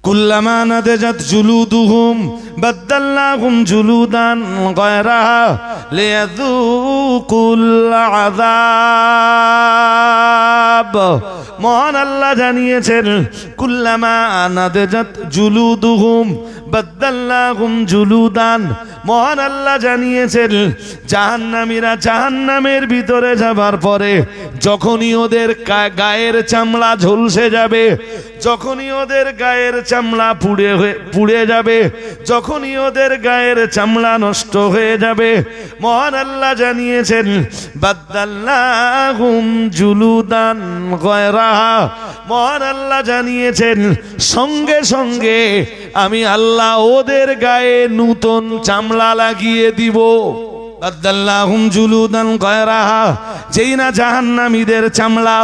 কুল্লামা নাদাজাত জুলুদুহুম বাদদালনাহুম জুলুদান গায়রাহা লিয়াযুকুল আযাব। মহান আল্লাহ জানিয়েছেন কুল্লামা নাদাজাত জুলুদুহুম বাদদালনাহুম জুলুদান। মহান আল্লাহ জানিয়েছেন জাহান্নামীরা জাহান্নামের ভিতরে যাবার পরে যখনই ওদের গায়ের চামড়া ঝলসে যাবে, যখনই ওদের গায়ের চামড়া পুড়ে যাবে, যখনই ওদের গায়ের চামড়া নষ্ট হয়ে যাবে, মহান আল্লাহ জানিয়েছেন বাদদালনাহুম জুলুদান গায়রাহা। মহান আল্লাহ জানিয়েছেন সঙ্গে সঙ্গে আমি আল্লাহ ওদের গায়ে নূতন চামড়া লাগিয়ে দিব। বাদদালনাহুম জুলুদান গায়রাহা। যেই না জাহান্নামীদের চামড়া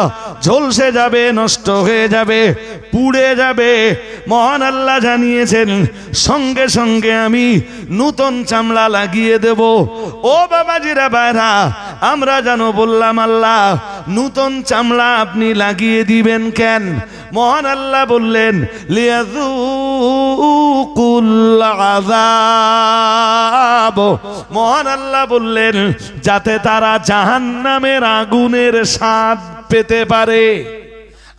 ঝলসে যাবে, নষ্ট হয়ে যাবে, পুড়ে যাবে, মহান আল্লাহ জানিয়েছেন সঙ্গে সঙ্গে আমি নূতন চামড়া লাগিয়ে দেব। ও বাবাজিরা বাইরা, আমরা জানো বললাম আল্লাহ নূতন চামড়া আপনি লাগিয়ে দিবেন কেন? মহান আল্লাহ বললেন লিয়াযুকুল আযাব। মহান আল্লাহ বললেন যাতে তারা জাহান্নামের আগুনের স্বাদ পেতে পারে।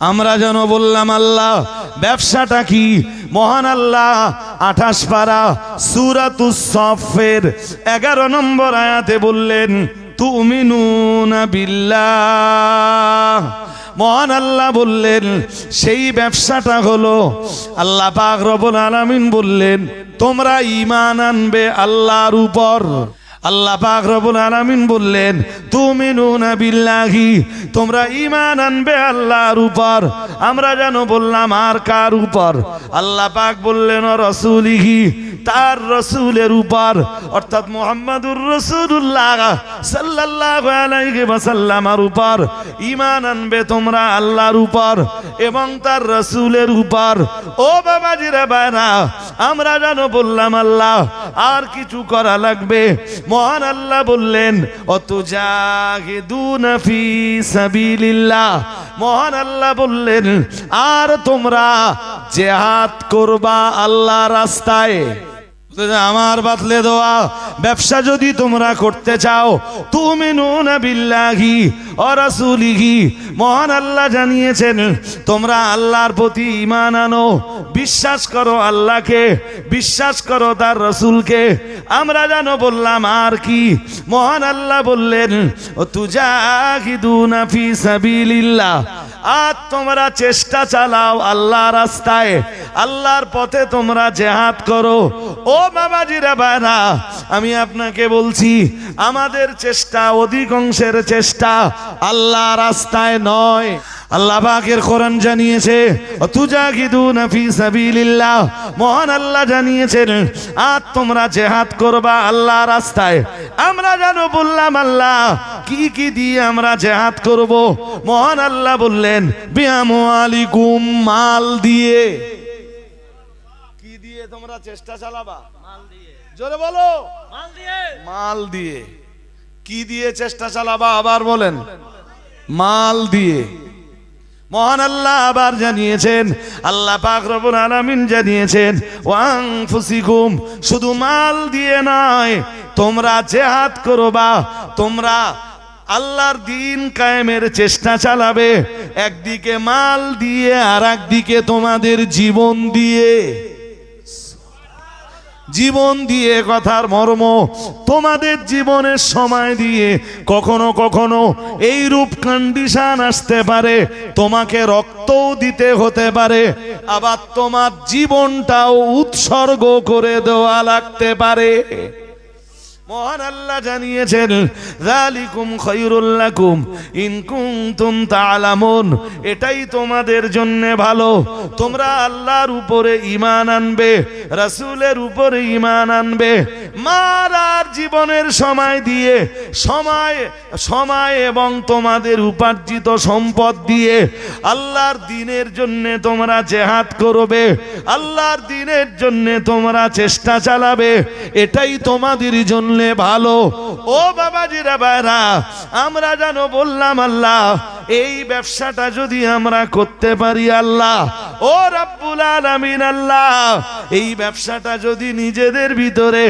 আমরা যেন বললাম আল্লাহ ব্যবসাটা কি? মহান আল্লাহ 28 পারা সূরাতুস সাফের 11 নম্বর আয়াতে বললেন তুমিনুনা বিল্লাহ। মহান আল্লাহ বললেন সেই ব্যবসাটা হলো আল্লাহ পাক রব্বুল আলামিন বললেন তোমরা ঈমান আনবে আল্লাহর উপর। আল্লাহ পাক রব্বুল আলামিন বললেন তুমিনুনা বিল্লাহি, তোমরা ঈমান আনবে আল্লাহর উপর। আমরা যেন বললাম আর কার উপর? আল্লাহ পাক বললেন রাসূলিহি, তার রাসূলের উপর, অর্থাৎ মুহাম্মাদুর রাসূলুল্লাহ সাল্লাল্লাহু আলাইহি ওয়াসাল্লামের উপর ঈমান আনবে তোমরা আল্লাহর উপর এবং তার রাসূলের উপর। ও বাবাজিরা বাইরা, আমরা যেন বললাম আল্লাহ আর কিছু করা লাগবে? মহান আল্লাহ বললেন অতুজাহিদুনা ফি সাবিলিল্লাহ। মহান আল্লাহ বললেন আর তোমরা জিহাদ করবা আল্লাহর রাস্তায়। আমার বাতলে দেওয়া ব্যবসা যদি তোমরা করতে চাও তুমিনুনা বিল্লাহি ওয়া রাসূলিহি, মহান আল্লাহ জানিয়েছেন তোমরা আল্লাহর প্রতি ঈমান আনো, বিশ্বাস করো আল্লাহকে, বিশ্বাস করো তার রাসূলকে। আমরা জানো বললাম আর কি? মহান আল্লাহ বললেন তুজাহিদুনা ফি সাবিলিল্লাহ, আর তোমরা চেষ্টা চালাও আল্লাহর রাস্তায়, আল্লাহর পথে তোমরা জিহাদ করো। ও বাবাজিরা বাইরা, আমি আপনাকে বলছি আমাদের চেষ্টা, অধিকাংশের চেষ্টা আল্লাহ রাস্তায় নয়। আল্লাহ পাকের কোরআন জানিয়েছে তুজাহিদুনা ফি সাবিলিল্লাহ। মহান আল্লাহ জানিয়েছেন আর তোমরা জিহাদ করবা আল্লাহ রাস্তায়। আমরা জানো বললাম আল্লাহ কি কি দিয়ে আমরা জিহাদ করব? মহান আল্লাহ বললেন বিআমওয়ালিকুম, মাল দিয়ে। কি দিয়ে তোমরা চেষ্টা চালাবা? মাল দিয়ে। জোরে বলো, মাল দিয়ে। মাল দিয়ে। কি দিয়ে চেষ্টা চালাবা? আবার বলেন, মাল দিয়ে। মহান আল্লাহ আবার জানিয়েছেন, আল্লাহ পাক রব্বুল আলামিন জানিয়েছেন ওয়ানফুসিকুম, শুধু মাল দিয়ে নয় তোমরা জিহাদ করবা, তোমরা আল্লাহর দ্বীন কায়েমের চেষ্টা চালাবে, একদিকে মাল দিয়ে আর একদিকে তোমাদের জীবন দিয়ে। জীবন দিয়ে কথার মর্ম, তোমাদের জীবনের সময় দিয়ে কখনো কখনো এই রূপ কন্ডিশন আসতে পারে তোমাকে রক্তও দিতে হতে পারে, আবার তোমার জীবনটাও উৎসর্গ করে দেওয়া লাগতে পারে। মহান আল্লাহ জানিয়েছেন যালিকুম খায়রুল লাকুম ইন কুনতুম তা'লামুন, এটাই তোমাদের জন্য ভালো। তোমরা আল্লাহর উপরে ঈমান আনবে, রাসূলের উপরে ঈমান আনবে, মারার জীবনের সময় দিয়ে, সময় এবং তোমাদের উপার্জিত সম্পদ দিয়ে আল্লাহর দ্বীনের জন্য তোমরা জিহাদ করবে, আল্লাহর দ্বীনের জন্য তোমরা চেষ্টা চালাবে, এটাই তোমাদের জন্য ভালো। ও বাবাজিরা বাইরা, আমরা জানো বললাম আল্লাহ এই ব্যবসাটা যদি আমরা করতে পারি আল্লাহ, ও রাব্বুল আলামিন আল্লাহ, এই ব্যবসাটা যদি নিজেদের ভিতরে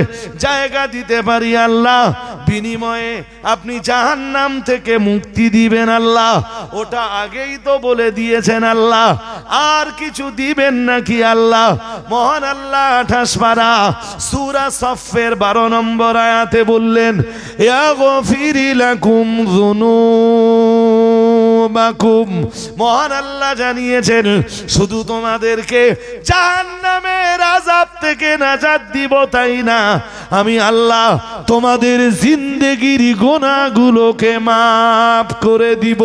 জায়গা দিতে পারি আল্লাহ, বিনিময়ে আপনি জাহান্নাম থেকে মুক্তি দিবেন আল্লাহ। ওটা আগেই তো বলে দিয়েছেন আল্লাহ, আর কিছু দিবেন নাকি আল্লাহ? মহান আল্লাহ 28 পারা সূরা সফের 12 নম্বর আয়াতে বললেন, ইয়াগফিরি লাকুম যুনুবাকুম। মহান আল্লাহ জানিয়েছেন শুধু তোমাদেরকে জাহান্নামের আযাব থেকে নাজাত দিব তাই না, আমি আল্লাহ তোমাদের জিন্দেগির গুনাহগুলোকে মাফ করে দিব।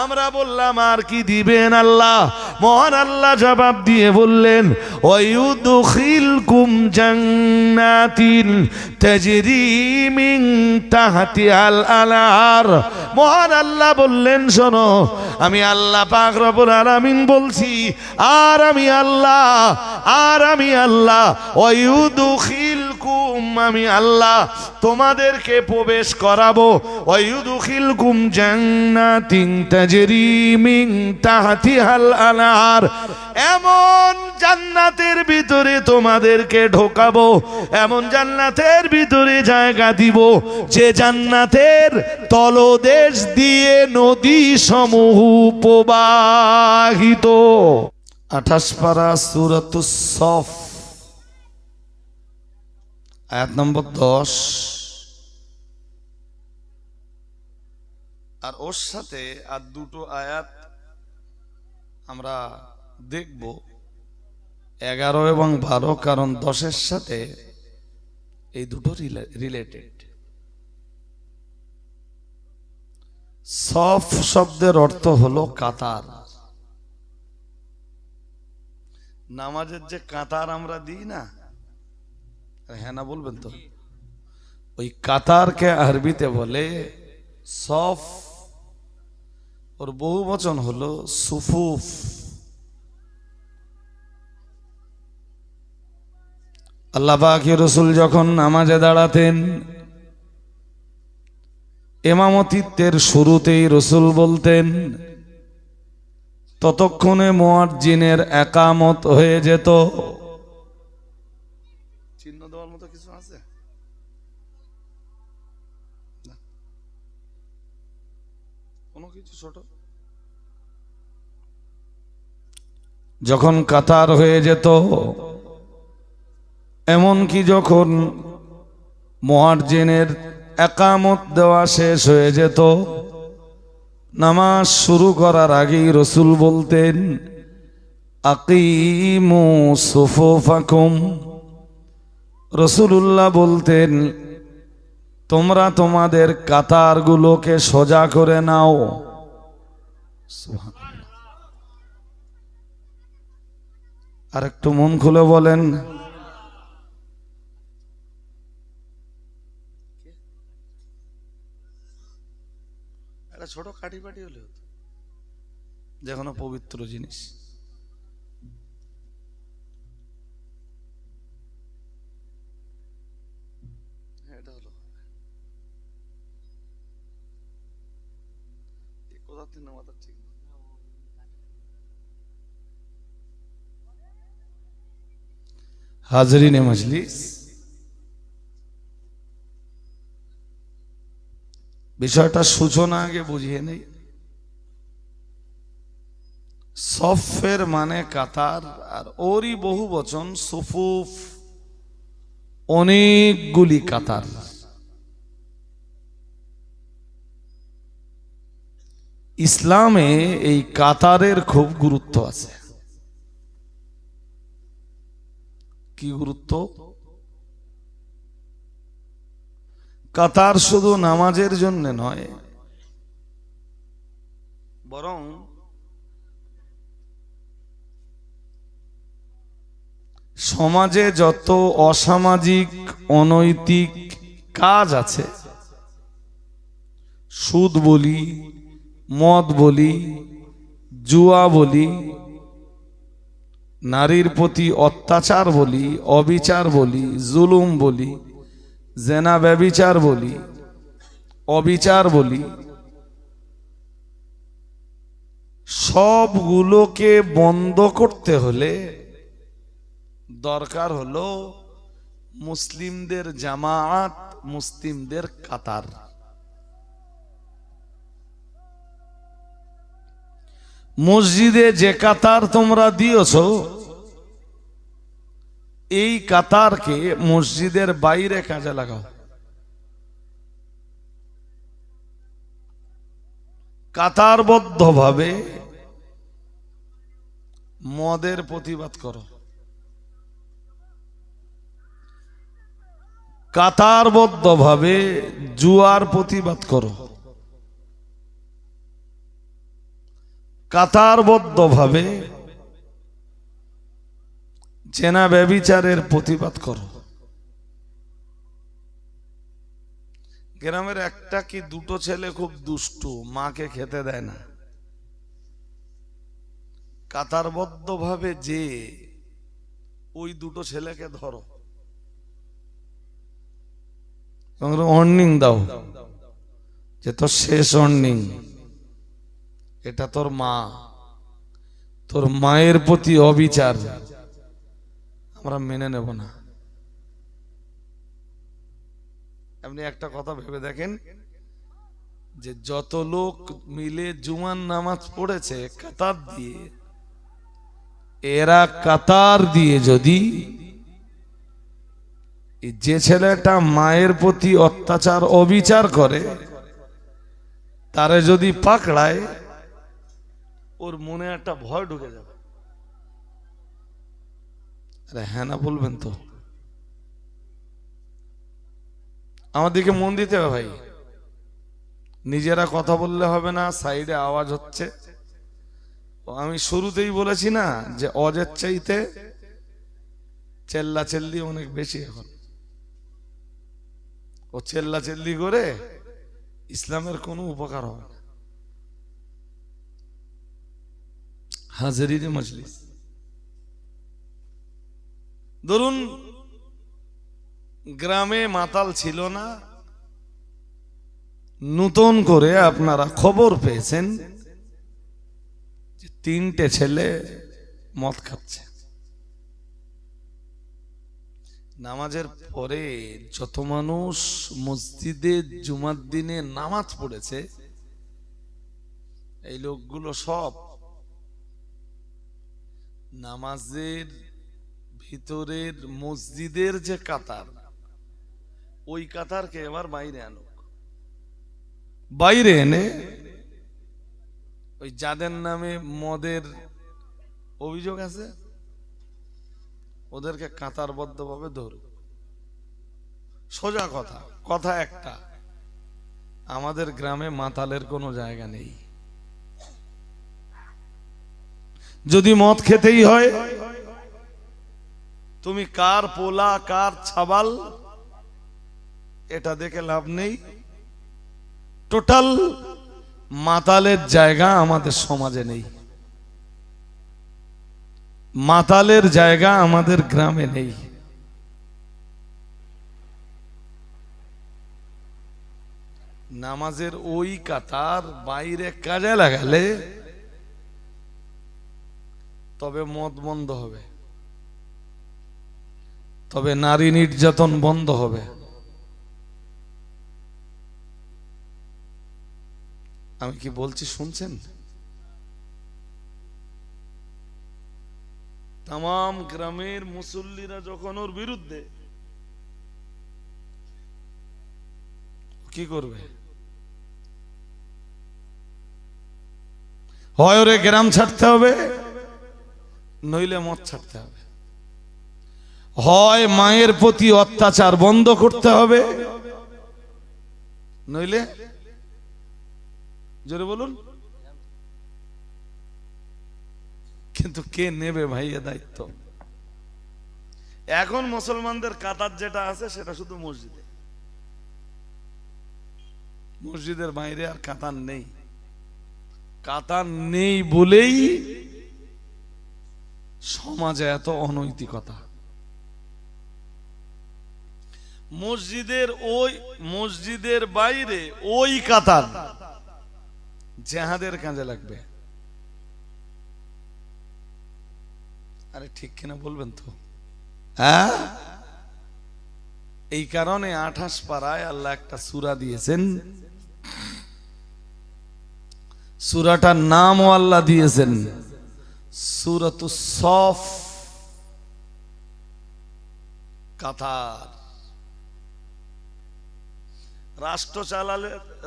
আমরা বললাম আর কি দিবেন আল্লাহ? মহান আল্লাহ জবাব দিয়ে বললেন, ওয়ায়ুদখিলকুম জান্নাতিন তাজরি মিন তাহতিহাল আনহার। মহান আল্লাহ বললেন, শোনো, আমি আল্লাহ পাক রব্বুল আলামিন বলছি, আর আমি আল্লাহ ওয়ায়ুদখিলকুম, আমি আল্লাহ তোমাদেরকে প্রবেশ করাবো, ওয়ায়ুদখিলকুম জান্নাতিন তাজরি মিন তাহতিহাল আনহার, এমন জান্নাতের ভিতরে তোমাদেরকে ঢোকাবো, এমন জান্নাতের ভিতরে জায়গা দিব যে জান্নাতের তলদেশ দিয়ে নদী সমূহ প্রবাহিত। 28 পারা সূরাতুস সফ আয়াত নম্বর 10। আর ওর সাথে আর দুটো আয়াত আমরা দেখব, 11 এবং 12, কারণ 10-এর সাথে এই দুটো রিলেটেড। সফ শব্দের অর্থ হলো কাতার। নামাজের যে কাতার আমরা দিই না, হ্যাঁ না বলবেন তো, ওই কাতারকে আরবিতে বলে সফ, ওর বহু বচন হলো সুফুফ। আল্লাহ পাকের রাসূল যখন নামাজে দাঁড়াতেন, ইমামতিত্বের শুরুতেই রাসূল বলতেন, ততক্ষণে মুয়াজ্জিনের ইকামত হয়ে যেত। চিহ্ন দেওয়ার মতো কিছু আছে? কোনো কিছু ছোট? যখন কাতার হয়ে যেত, এমনকি যখন মুয়াজ্জিনের ইকামত দেওয়া শেষ হয়ে যেত, নামাজ শুরু করার আগেই রাসূল বলতেন, আকিমু সুফুফাকুম। রাসূলুল্লাহ বলতেন, তোমরা তোমাদের কাতারগুলোকে সোজা করে নাও। আর একটু মন খুলে বলেন, একটা ছোট কাঠি পাটি হলে হতো, যে কোনো পবিত্র জিনিস। এটা হলো ঠিক। হাজরিনে মজলিস, বিষয়টা সূচনা আগে বুঝিয়ে নেই। সফের মানে কাতার, আর ওরই বহু বচন সুফুফ, অনেকগুলি কাতার। ইসলামে এই কাতারের খুব গুরুত্ব আছে। কি গুরুত্ব? কাতার শুধু নামাজের জন্য নয়, বরং সমাজে যত অসামাজিক অনৈতিক কাজ আছে, সুদ বলি, মদ বলি, জুয়া বলি, নারীর প্রতি অত্যাচার বলি, অবিচার বলি, জুলুম বলি, জেনা ব্যভিচার বলি, অবিচার বলি, সবগুলোকে বন্ধ করতে হলে দরকার হলো মুসলিমদের জামাত, মুসলিমদের কাতার। মসজিদে যে কাতার তোমরা দিয়েছো, এই কাতারকে মসজিদের বাইরে কাজে লাগাও। কাতারবদ্ধভাবে মদের প্রতিবাদ করো, কাতারবদ্ধভাবে জুয়ার প্রতিবাদ করো, কাতারবদ্ধভাবে জেনা ব্যভিচারের প্রতিবাদ করো। গ্রামের একটা কি দুটো ছেলে খুব দুষ্টু, মাকে খেতে দেয় না, কাতারবদ্ধভাবে যে ওই দুটো ছেলেকে ধরো, ওয়ার্নিং দাও যে তোর শেষ ওয়ার্নিং, এটা তোর মা, তোর মায়ের প্রতি অবিচার, আমরা মেনে নেব না। আপনি একটা কথা ভেবে দেখেন যে যত লোক মিলে জুমার নামাজ পড়েছে কাতার দিয়ে, এরা কাতার দিয়ে যদি যে ছেলেটা মায়ের প্রতি অত্যাচার অবিচার করে তারে যদি পাকড়ায়, ওর মনে একটা ভয় ঢুকে যাবে। আরে হ্যাঁ না বলবেন তো? আমাদেরকে মন দিতে হবে ভাই, নিজেরা কথা বললে হবে না, সাইডে আওয়াজ হচ্ছে। আমি শুরুতেই বলেছি না যে অজের চাইতে চেল্লা চেল্লি অনেক বেশি। এখন ও চেল্লা চেল্লি করে ইসলামের কোনো উপকার হবে না। হাজিরিন মজলিস, ধরুন গ্রামে মাতাল ছিল না, নতুন করে আপনারা খবর পেয়েছেন যে 3টে ছেলে মদ খাচ্ছে। নামাজের পরে যত মানুষ মসজিদে জুমার দিনে নামাজ পড়েছে, এই লোকগুলো সব নামাজের ভিতরের মসজিদের যে কাতার, ওই কাতারকে এবার বাইরে আনুক। বাইরে এনে ওই যাদের নামে মদের অভিযোগ আছে ওদেরকে কাতারবদ্ধভাবে ধরুক। সোজা কথা, কথা একটা, আমাদের গ্রামে মাতালের কোনো জায়গা নেই। যদি মদ খেতেই হয়, তুমি কার পোলা কার ছাবাল এটা দেখে লাভ নেই। টোটাল মাতালের জায়গা আমাদের সমাজে নেই, মাতালের জায়গা আমাদের গ্রামে নেই। নামাজের ওই কাতার বাইরে কাজে লাগালে তবে মদ বন্ধ হবে, তবে নারী নির্যাতন বন্ধ হবে। আমি কি বলছি শুনছেন? তাম গ্রামের মুসল্লিরা যখন ওর বিরুদ্ধে, কি করবে? হয় ওরে গ্রাম ছাড়তে হবে, নইলে মদ ছাড়তে হবে। হয় মায়ের প্রতি অত্যাচার বন্ধ করতে হবে, নইলে, জোরে বলুন, কিন্তু কে নেবে ভাই এ দায়িত্ব? এখন মুসলমানদের কাতার যেটা আছে সেটা শুধু মসজিদে, মসজিদের বাইরে আর কাতার নেই। কাতার নেই বলেই সমাজে এত অনৈতিকতা। মসজিদের বাইরে ওই কাতার জেহাদের কাজে লাগবে। আরে ঠিক কিনা বলবেন তো? হ্যাঁ, এই কারণে 28 পারায় আল্লাহ একটা সূরা দিয়েছেন, সূরাটার নামও আল্লাহ দিয়েছেন সূরাতুস সফ, কাতার।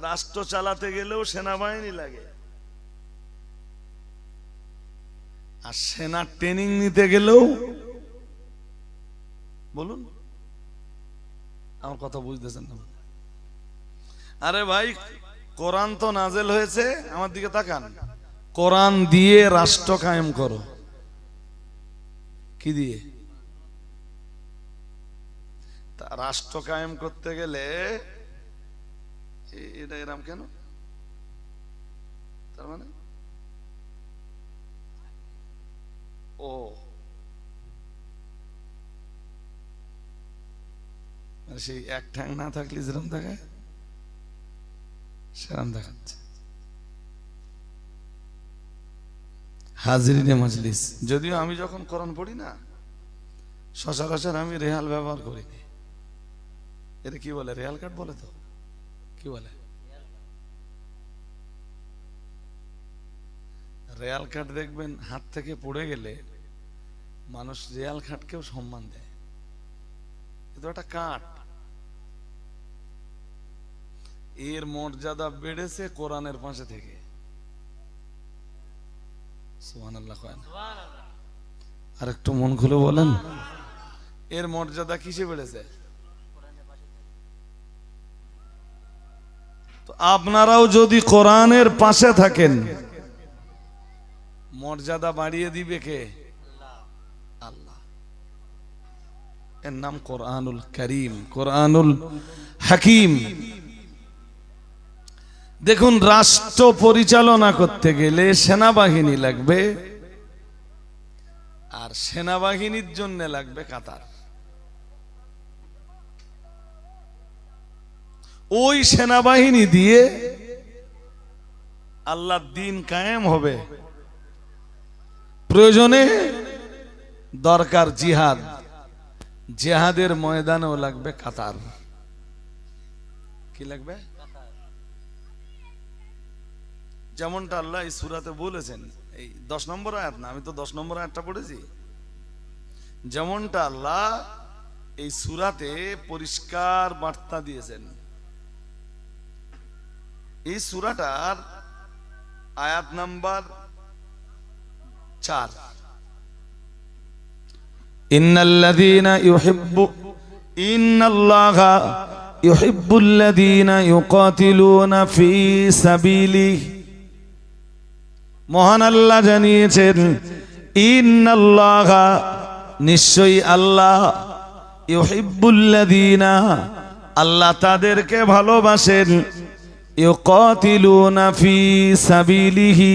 রাষ্ট্র চালাতে গেলেও সেনাবাহিনী লাগে, আর সেনা ট্রেনিং নিতে গেলেও, বলুন আমার কথা বুঝতেছেন না? আরে ভাই, কোরআন তো নাজেল হয়েছে, আমার দিকে তাকান, কোরআন দিয়ে রাষ্ট্র কায়েম করো। কি দিয়ে? রাষ্ট্র কায়েম করতে গেলে এটা এরম কেন? তার মানে ও সেই এক ঠ্যাং না থাকলে যেরকম দেখায় সেরকম দেখাচ্ছে। হাজিরিনে মজলিস, যদিও আমি যখন কোরআন পড়ি না সচরাচর আমি রেহাল ব্যবহার করিনি। এটা কি বলে? রেহাল কাট বলে তো? কি বলে? রেয়াল কাঠ দেখবেন হাত থেকে পড়ে গেলে মানুষ রেয়াল কাঠকেও সম্মান দেয়। এটা একটা কাঠ, এর মর্যাদা বেড়েছে কোরআনের পাশে থেকে। সুবহানাল্লাহ কয় না? আর একটু মন খুলে বলেন, এর মর্যাদা কিসে বেড়েছে? তো আপনারাও যদি কোরআনের পাশে থাকেন, মর্যাদা বাড়িয়ে দিবে কে? আল্লাহ। এর নাম কোরআনুল কারীম, কোরআনুল হাকিম। দেখুন, রাষ্ট্র পরিচালনা করতে গেলে সেনাবাহিনী লাগবে, আর সেনাবাহিনীর জন্য লাগবে কাতার। ওই সেনাবাহিনী দিয়ে আল্লাহর দ্বীন কায়েম হবে। প্রয়োজনে দরকার জিহাদ, জিহাদের ময়দানেও লাগবে কাতার। কি লাগবে? যেমনটা আল্লাহ এই সূরাতে বলেছেন, এই 10 নম্বর আয়াত না, আমি তো 10 নম্বর আয়াতটা পড়েছি। যেমনটা আল্লাহ এই সূরাতে পরিষ্কার বার্তা দিয়েছেন, এই সূরাটার আয়াত নাম্বার 4, ইন্নাল্লাযীনা ইন্নাল্লাহা ইউহিব্বুল্লাযীনা ইউকাতিলুনা ফি সাবিলিহি। মহান আল্লাহ জানিয়েছেন, ইন্নাল্লাহা, নিশ্চয়ই আল্লাহ, ইউহিব্বুল্লাযীনা, আল্লাহ তাদেরকে ভালোবাসেন, ইউকাতিলুনা ফি সাবিলিহি,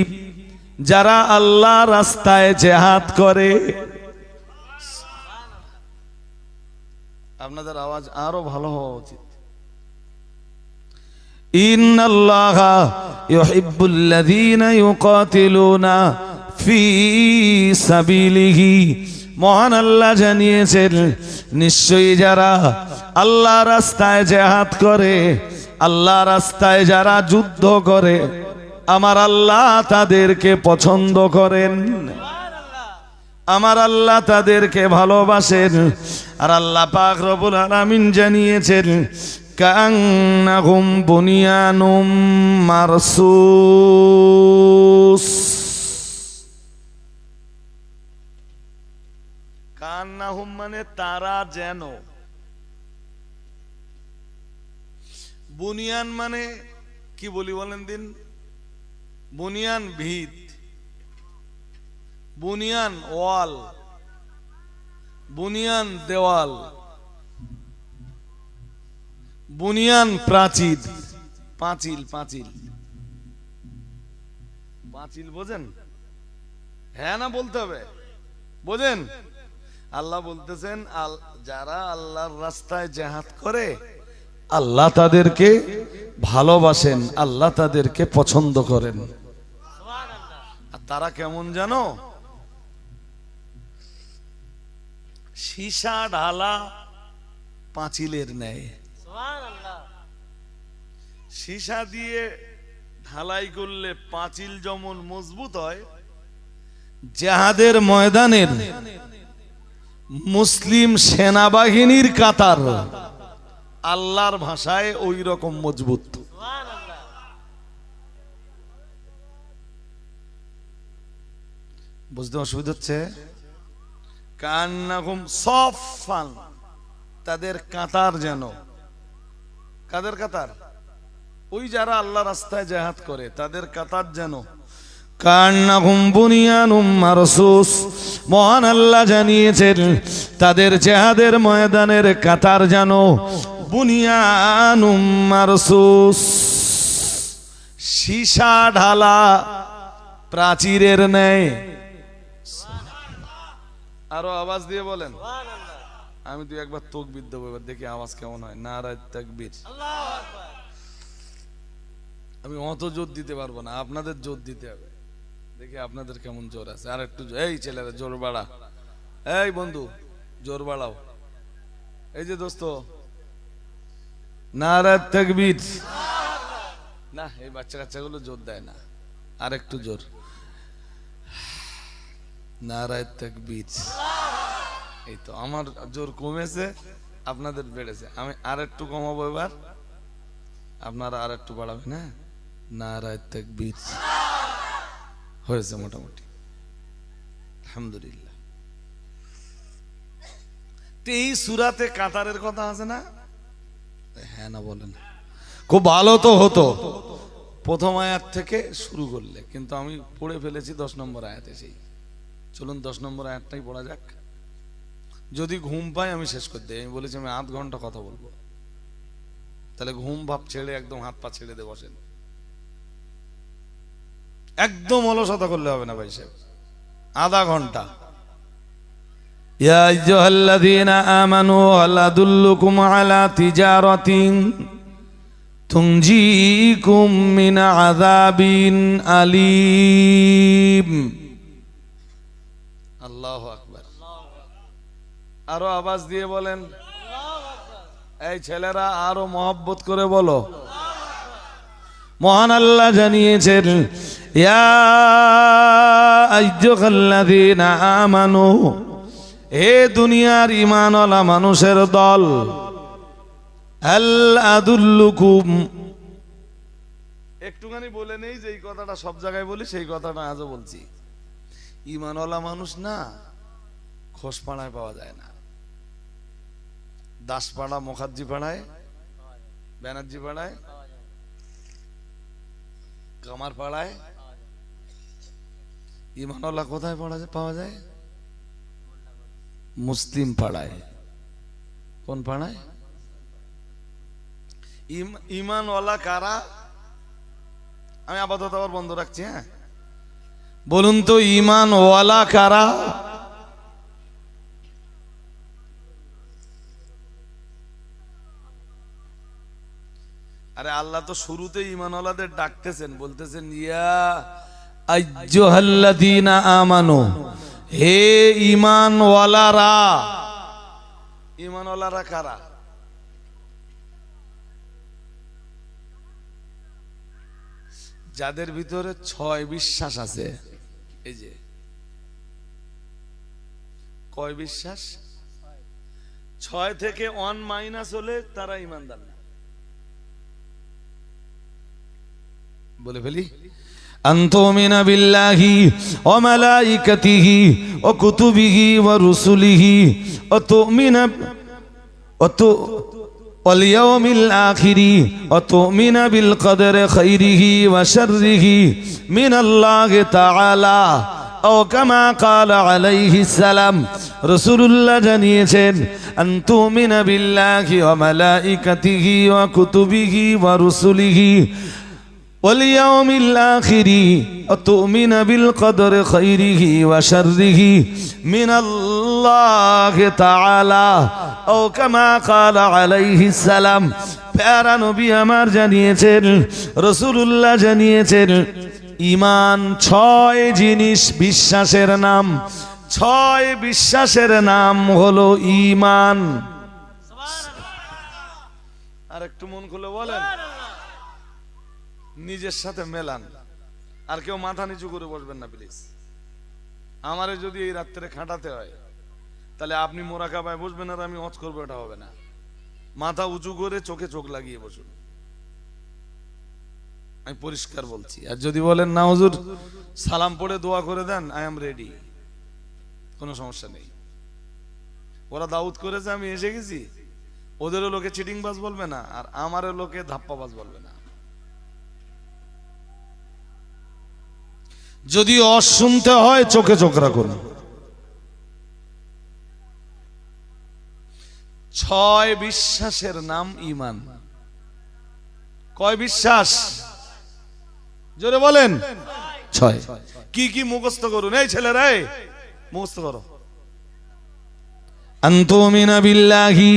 যারা আল্লাহ রাস্তায় জিহাদ করে। আপনাদের আওয়াজ আরো ভালো হওয়া উচিত। ইন্নাল্লাহা ইউহিব্বুল্লাযীনা ইউকাতিলুনা ফি সাবিলিহি, মহান আল্লাহ জানিয়েছেন, নিশ্চয়ই যারা আল্লাহ রাস্তায় জিহাদ করে, আল্লাহ রাস্তায় যারা যুদ্ধ করে, আমার আল্লাহ তাদেরকে পছন্দ করেন, আমার আল্লাহ তাদেরকে ভালোবাসেন। আর আল্লাহ পাক রব্বুল আলামিন জানিয়েছেন, কান্নাহুম বুনিয়ানুম মারসুস। কান্নাহুম মানে তারা যেন, বুনিয়ান মানে কি বলি বলেন দিন? বুনিয়ান ভিত, বুনিয়ান ওয়াল, বুনিয়ান দেওয়াল, বুনিয়ান প্রাচীর, পাঁচিল, পাঁচিল, পাঁচিল বোঝেন? হ্যাঁ না বলতে হবে? বোঝেন? আল্লাহ বলতেছেন, যারা আল্লাহর রাস্তায় জিহাদ করে আল্লাহ তাদেরকে ভালোবাসেন, আল্লাহ তাদেরকে পছন্দ করেন। আর তারা কেমন জানো? সীসা ঢালা পাঁচিলের ন্যায়। সীসা দিয়ে ঢালাই করলে পাঁচিল যেমন মজবুত হয়, জিহাদের ময়দানের মুসলিম সেনাবাহিনীর কাতার আল্লাহর ভাষায় ওই রকম মজবুত। বুঝতে অসুবিধা হচ্ছে? কান্নাকুম সফান, তাদের কাতার যেন, কাদের কাতার? ওই যারা আল্লাহ রাস্তায় জিহাদ করে তাদের কাতার যেন কান্নাকুম বুনিয়ানুম মারসুস, মহান আল্লাহ জানিয়েছেন তাদের জিহাদের ময়দানের কাতার যেন বুনিয়ানুম মারসুস, সীসা ঢালা প্রাচীরের ন্যায়। আরো আওয়াজ দিয়ে বলেন। আমি তো একবার তাকবীর দেবো, এবার দেখি আওয়াজ কেমন হয়। নারায়ে তাকবীর। আমি অত জোর দিতে পারবো না, আপনাদের জোর দিতে হবে। দেখি আপনাদের কেমন জোর আছে। আর একটু, এই ছেলেরা জোর বাড়া, এই বন্ধু জোর বাড়াও। এই যে দোস্ত, নারায়ে তাকবীর। না, এই বাচ্চা কাচ্চাগুলো জোর দেয় না, আর একটু জোর। নারায়ে তাকবীর। এই তো আমার জোর কমেছে, আপনাদের বেড়েছে। আমি আর একটু কমাবো এবার, আপনারা আর একটু বাড়াবেন। হ্যাঁ, নারায়ে তাকবীর। হয়েছে মোটামুটি, আলহামদুলিল্লাহ। এই সূরাতে কাতারের কথা আছে না? হ্যাঁ না বলেন? খুব ভালো তো হতো প্রথম আয়াত থেকে শুরু করলে, কিন্তু আমি পড়ে ফেলেছি 10 নম্বর আয়াতে। সেই চলুন 10 নম্বর আয়াতটাই পড়া যাক। যদি ঘুম পাই আমি শেষ করে দিই। আমি বলেছি আমি আধ ঘন্টা কথা বলবো, তাহলে ঘুম ভাব ছেড়ে একদম হাত পা ছেড়ে দিয়ে বসেন। একদম অলসতা করলে হবে না ভাই সাহেব, আধা ঘন্টা। ইয়া আইয়ুহাল্লাযীনা আমানু হাল আদুল্লুকুম আলা তিজারাতিন তুনজিকুম মিন আযাবিন আলীম। আল্লাহু আকবার। আরো আওয়াজ দিয়ে বলেন। এই ছেলেরা আরো মহব্বত করে বলো। মহান আল্লাহ জানিয়েছেন, ইয়া আইয়ুহাল্লাযীনা আমানু, হে দুনিয়ার ঈমানওয়ালা মানুষের দল, হাল আদুল্লুকুম, একটুখানি বলে নেই যে এই কথাটা সব জায়গায় বলি, সেই কথাটা আজও বলছি। ঈমানওয়ালা মানুষ না খোসপাড়ায় পাওয়া যায় না, দাসপাড়া, মুখার্জি পাড়ায়, ব্যানার্জি পাড়ায়, কামার পাড়ায়। ঈমানওয়ালা কোথায় পাওয়া যায়? মুসলিম পাড়ায়। কোন পাড়ায়? ঈমানওয়ালা কারা? আমি আপাতত আবার বন্ধ রাখছি। হ্যাঁ, বলুন তো ঈমানওয়ালা কারা? আরে আল্লাহ তো শুরুতে ঈমানওয়ালাদের ডাকতেছেন, বলতেছেন ইয়া আইয়ুহাল্লাযীনা আমানু, হে ঈমানওয়ালারা। ঈমানওয়ালারা কারা? যাদের ভিতরে 6 বিশ্বাস আছে। এই যে কয় বিশ্বাস? 6 থেকে 1 মাইনাস হলে তারা ঈমানদার না। বলে ফেলি, আনতুমিনা বিল্লাহি ওয়া মালাইকাতিহি ওয়া কুতুবিহি ওয়া রুসুলিহি ওয়া তুমিনা ওয়াল ইয়াউমিল আখিরি ওয়া তুমিনা বিল কদরি খাইরিহি ওয়া শাররিহি মিনাল্লাহি তাআলা ও কামা ক্বালা আলাইহিস সালাম। রাসূলুল্লাহ জানিয়েছেন, আনতুমিনা বিল্লাহি ওয়া মালাইকাতিহি ওয়া কুতুবিহি ওয়া রুসুলিহি واليوم الآخر وتؤمن بالقدر خيره وشره من الله تعالى أو كما قال عليه السلام। প্যারা নবী আমার জানিয়েছেন, রাসূলুল্লাহ জানিয়েছেন, ঈমান 6 জিনিস, বিশ্বাসের নাম ছয় বিশ্বাসের নাম হলো ঈমান। আর একটু মন খুলে বলেন, নিজের সাথে মেলান। আর কেউ মাথা নিচু করে বসবেন না প্লিজ। আমারে যদি এই রাত্রে খাটাতে হয় তাহলে আপনি মোরাকাবায় বসবেন আর আমি হজ করবো, এটা হবে না। মাথা উঁচু করে চোখে চোখ লাগিয়ে বসুন, আমি পরিষ্কার বলছি। আর যদি বলেন না হুজুর সালাম পড়ে দোয়া করে দেন, আই এম রেডি, কোনো সমস্যা নেই। ওরা দাউদ করেছে, আমি এসে গেছি। ওদেরও লোকে চিটিংবাজ বলবে না, আর আমারও লোকে ধাপ্পাবাজ বলবে না। যদি অশুনতে হয় চোখে চোখ রাখুন। ছয় বিশ্বাসের নাম ঈমান। কয় বিশ্বাস? জোরে বলেন। ছয়। কি কি মুখস্থ করুন, এই ছেলেরা মুখস্থ করো। আনতুমিনা বিল্লাহি,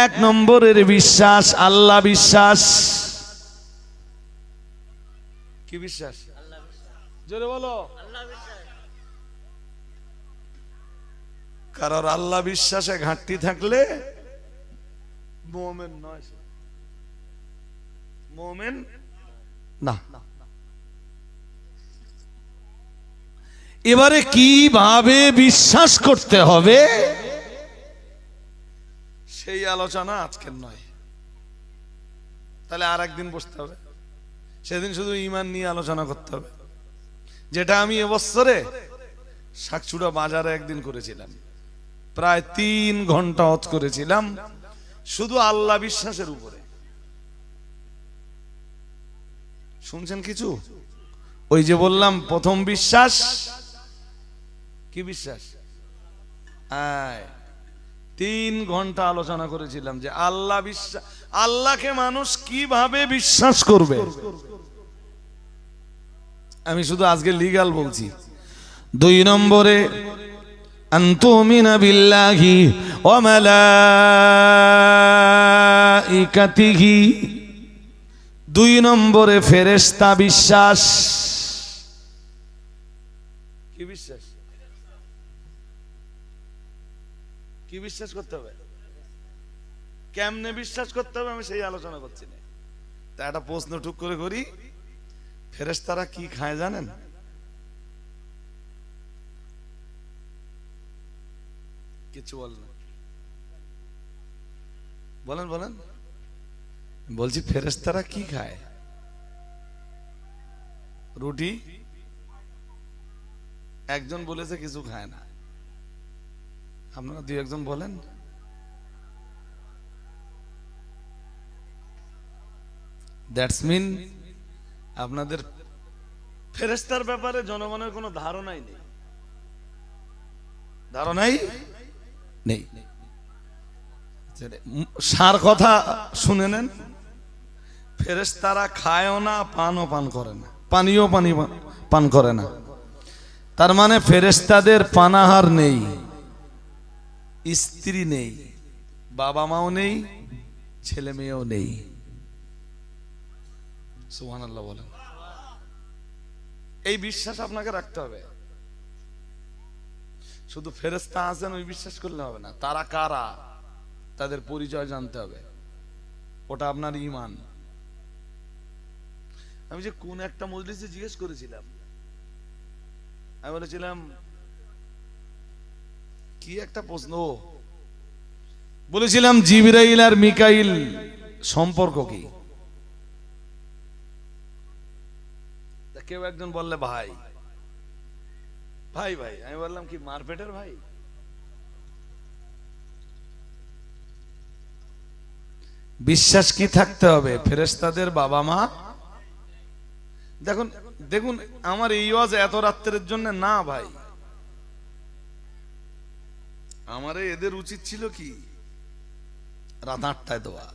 এক নম্বরের বিশ্বাস আল্লাহ বিশ্বাস। কি বিশ্বাস? জোরে বলো। কারণ আল্লাহ বিশ্বাসে ঘাটতি থাকলে মুমিন নয়, মুমিন না। এবারে কিভাবে বিশ্বাস করতে হবে সেই আলোচনা আজকের নয়, তাহলে আর একদিন বসতে হবে। সেদিন শুধু ঈমান নিয়ে আলোচনা করতে হবে, যেটা আমি এবছরে শাকচুড়া বাজারে একদিন করেছিলাম। প্রায় 3 ঘন্টা হজ করেছিলাম শুধু আল্লাহ বিশ্বাসের উপরে। শুনছেন কিছু? ওই যে বললাম প্রথম বিশ্বাস কি বিশ্বাস? 3 ঘন্টা আলোচনা করেছিলাম যে আল্লাহ বিশ্বাস, আল্লাহকে মানুষ কিভাবে বিশ্বাস করবে। আমি শুধু আজকে লিগ্যাল বলছি। 2 নম্বরে আনতুমিনা বিল্লাহি ওয়া মালাইকাতিহি, 2 নম্বরে ফেরেশতা বিশ্বাস। কি বিশ্বাস? কি বিশ্বাস করতে হবে? কেমনে বিশ্বাস করতে হবে আমি সেই আলোচনা করছি না। তা একটা প্রশ্ন টুক করে করি, ফেরেশতারা কি খায় জানেন? কিছু বলেন, বলেন বলেন। বলছি ফেরেশতারা কি খায়? রুটি। একজন বলেছে কিছু খায় না, আপনারা 2-1 বলেন। দ্যাটস মিন আপনাদের ফেরেশতার ব্যাপারে জনগণের কোনো ধারণাই নেই, ধারণাই নেই। সার কথা শুনে নেন, ফেরেশতারা খায়ও না, পানও পান করে না, পানিও পান করে না। তার মানে ফেরেশতাদের পানাহার নেই, স্ত্রী নেই, বাবা মাও নেই, ছেলে মেয়েও নেই। সুবহানাল্লাহ বলেন। এই বিশ্বাস আপনাকে রাখতে হবে। শুধু ফেরেশতা আছেন ওই বিশ্বাস করলে হবে না, তারা কারা তাদের পরিচয় জানতে হবে, ওটা আপনার ঈমান। আমি যে কোন একটা মজলিসে জিজ্ঞেস করেছিলাম, আমি বলেছিলাম কি একটা প্রশ্ন, বলেছিলাম জিবরাইল আর মিকাইল সম্পর্ক কি? কেউ একজন বললে ভাই ভাই ভাই, আমি বললাম কি মারপেটের ভাই? বিশ্বাস কি থাকতে হবে? ফেরেশতাদের বাবা মা। দেখুন দেখুন, আমার এই ওয়াজ এত রাত্রের জন্য না ভাই, আমারে এদের উচিত ছিল কি রাত 8টায় দেওয়া।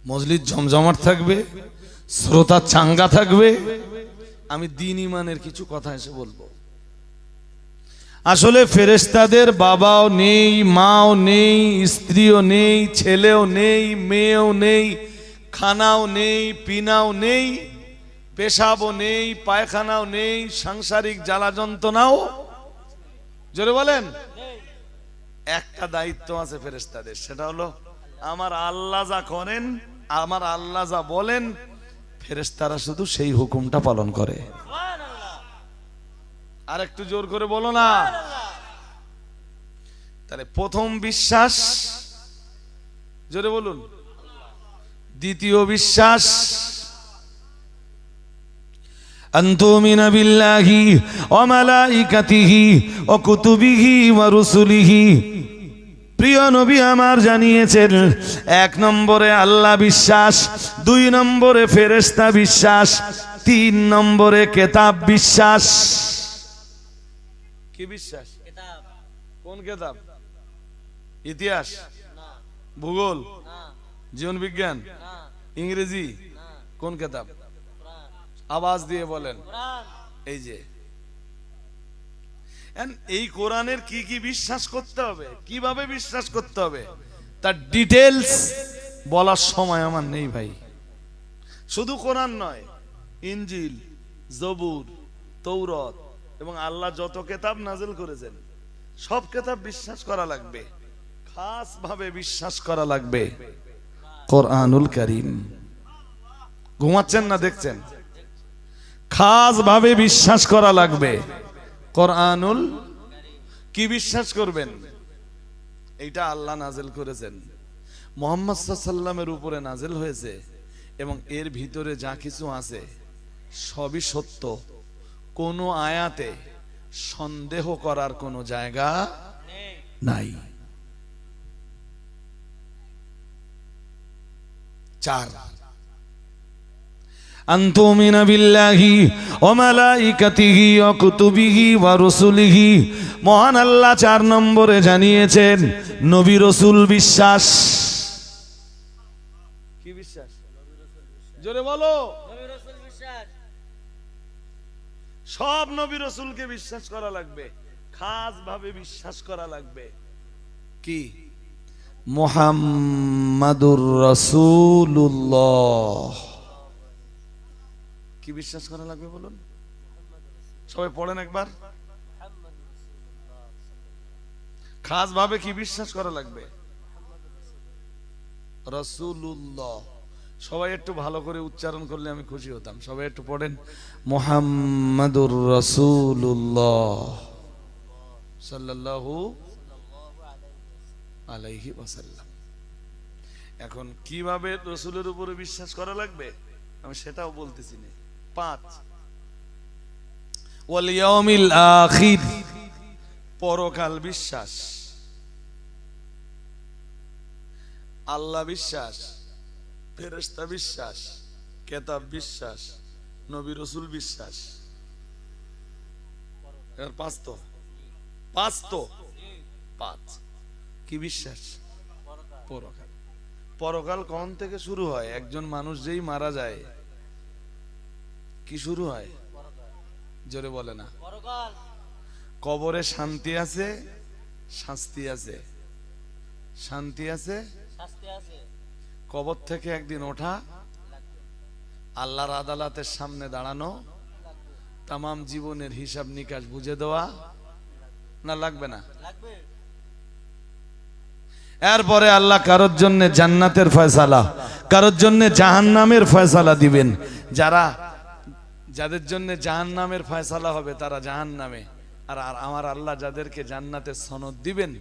মজলিস জমজমাট থাকবে, শ্রোতা চাঙ্গা থাকবে, আমি দ্বীন ঈমানের কিছু কথা এসে বলবো। আসলে ফেরেশতাদের বাবাও নেই, মাও নেই, স্ত্রীও নেই, ছেলেও নেই, মেয়েও নেই, খানাও নেই, পিনাও নেই, পেশাবও নেই, পায়খানাও নেই, সাংসারিক জ্বালা যন্ত্রণাও, জোরে বলেন, একটা দায়িত্ব আছে ফেরেশতাদের, সেটা হলো আমার আল্লাহ যা করেন, আমার আল্লাহ যা বলেন, ফেরেশতারা শুধু সেই হুকুমটা পালন করে। আর একটু জোর করে বলো না। তাহলে প্রথম বিশ্বাস, জোরে বলুন। দ্বিতীয় বিশ্বাস, আনতুমিনা বিল্লাহি ওয়া মালাইকাতিহি ওয়া কুতুবিহি ওয়া রুসুলিহি। প্রিয় নবী আমার জানিয়েছেন, 1 নম্বরে আল্লাহ বিশ্বাস, 2 নম্বরে ফেরেশতা বিশ্বাস, 3 নম্বরে কিতাব বিশ্বাস। কি বিশ্বাস? কিতাব। কোন কিতাব? ইতিহাস, ভূগোল, জীবন বিজ্ঞান, ইংরেজি, কোন কিতাব? আওয়াজ দিয়ে বলেন। এই যে এই কোরআনের কি কি বিশ্বাস করতে হবে, কিভাবে বিশ্বাস করতে হবে, তার ডিটেলস বলার সময় আমার নেই ভাই। শুধু কোরআন নয়, ইনজিল, জবুর, তৌরাত এবং আল্লাহ যত কিতাব নাযিল করেছেন সব কিতাব বিশ্বাস করা লাগবে। খাস ভাবে বিশ্বাস করা লাগবে কোরআনুল কারীম। ঘুমাচ্ছেন না দেখছেন? খাস ভাবে বিশ্বাস করা লাগবে কোরআনুল। কি বিশ্বাস করবেন? এইটা আল্লাহ নাজিল করেছেন, মুহাম্মদ সাল্লাল্লাহু আলাইহি ওয়াসাল্লামের উপরে নাজিল হয়েছে, এবং এর ভিতরে যা কিছু আছে সবই সত্য। কোনো আয়াতে সন্দেহ করার কোনো জায়গা নাই। 4 আনতুমিনা বিল্লাহি ওয়া মালাইকাতিহি ওয়া কুতুবিহি ওয়া রুসুলিহি। মহান আল্লাহ 4 নম্বরে জানিয়েছেন নবী রাসূল বিশ্বাস। কি বিশ্বাস? জোরে বলো। নবী রাসূল বিশ্বাস। সব নবী রাসূলকে বিশ্বাস করা লাগবে, খাস ভাবে বিশ্বাস করা লাগবে। কি? মুহাম্মাদুর রাসূলুল্লাহ। কি বিশ্বাস করা লাগবে বলুন? সবাই পড়েন একবার। খাস ভাবে কি বিশ্বাস করা লাগবে? রাসূলুল্লাহ। সবাই একটু ভালো করে উচ্চারণ করলে আমি খুশি হতাম। সবাই একটু পড়েন, মুহাম্মাদুর রাসূলুল্লাহ সাল্লাল্লাহু আলাইহি ওয়াসাল্লাম। এখন কিভাবে রাসূলের উপরে বিশ্বাস করা লাগবে আমি সেটাও বলতেছি না। 5 ওয়াল ইয়াউমিল আখির, পরকাল বিশ্বাস, আল্লাহ বিশ্বাস, ফেরেশতা বিশ্বাস, কিতাব বিশ্বাস, নবী রাসূল বিশ্বাস। এর 5 তো 5 কি বিশ্বাস? পরকাল। পরকাল কোন থেকে শুরু হয়? একজন মানুষ যেই মারা যায় কি শুরু হয়? জোরে বলে না। কবরে শান্তি আছে, শাস্তি আছে। শান্তি আছে, শাস্তি আছে। কবর থেকে একদিন ওঠা, আল্লাহর আদালতের সামনে দাঁড়ানো, তামাম জীবনের হিসাব নিকাশ বুঝে দেওয়া, না লাগবে না? লাগবে। এরপরে আল্লাহ কারোর জন্য জান্নাতের ফয়সালা, কারোর জন্য জাহান্নামের ফয়সালা দিবেন। যাদের জন্য জাহান্নামের ফয়সালা হবে তারা জাহান্নামে, আর আমার আল্লাহ যাদেরকে জান্নাতের সনদ দিবেন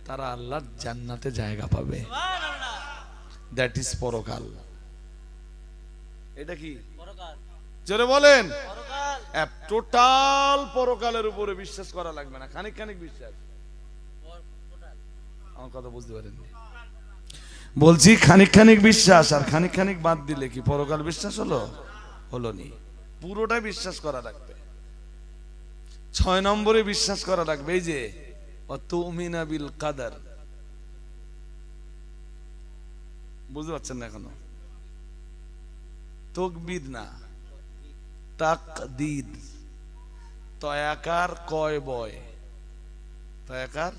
তারা আল্লাহর জান্নাতে জায়গা পাবে। দ্যাট ইজ পরকাল। এটা কি পরকাল? জোরে বলেন। পরকাল। টোটাল পরকালের উপরে বিশ্বাস করা লাগবে না, খানিক খানিক বিশ্বাস। আমার কথা বুঝতে পারেননি? বলছি খানিক খানিক বিশ্বাস, আর খানিক খানিক বাদ দিলে কি পরকাল বিশ্বাস হলো? হলো নি। পুরোটাই বিশ্বাস করা লাগবে। 6 নম্বরে বিশ্বাস করা লাগবে এই যে তুমিনা বিল কাদার। বুঝতে পারছেন না এখনো? তকবীর না, তাকদীর। তয়াকার কয় বয়, তয়াকার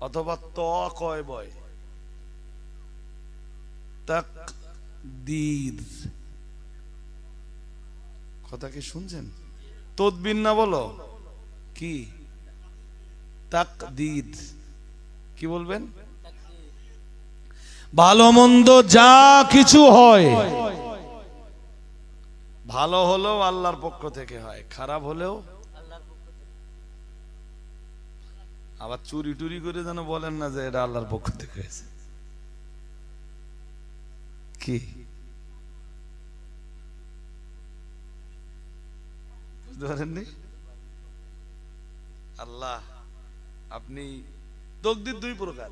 অথবা ত কয় বয়, তাকদীর। কথা কি শুনছেন? তদবির না বলো কি? তাকদীর। কি বলবেন? ভালো মন্দ যা কিছু হয়, ভালো হলেও আল্লাহর পক্ষ থেকে হয়, খারাপ হলেও। আবার চুরি টুরি করে যেন বলেন না যে এটা আল্লাহর পক্ষ থেকে হয়েছে। কি বুঝতে পারেননি? আল্লাহ আপনি তাকদীর দুই প্রকার।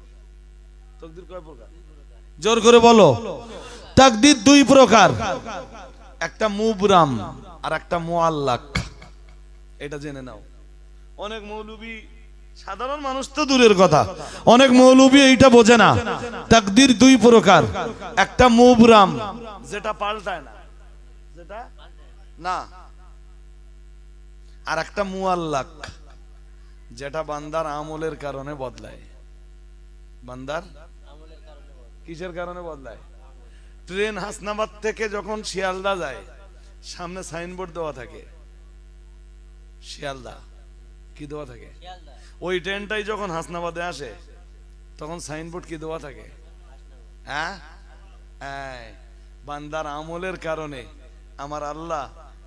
তাকদীর কয় প্রকার? জোর করে বলো। তাকদীর দুই প্রকার, একটা মুবরাম আর একটা মুআল্লাক। এটা জেনে নাও। অনেক মৌলবী, সাধারণ মানুষ তো দূরের কথা, অনেক মৌলবী এইটা বোঝে না। তাকদীর দুই প্রকার, একটা মুবরাম যেটা পাল্টায় না, যেটা না, আর একটা মুআল্লাক যেটা বান্দার আমলের কারণে বদলায়। বান্দার কিসের কারণে বদলায়? ট্রেন হাসনাবাদ থেকে যখন শিয়ালদা যায়, সামনে সাইনবোর্ড দেওয়া থাকে শিয়ালদা, কি দেওয়া থাকে? ওই ট্রেনটাই যখন হাসনাবাদে আসে তখন সাইনবোর্ড কি দেওয়া থাকে? হ্যাঁ, বান্দার আমলের কারণে আমার আল্লাহ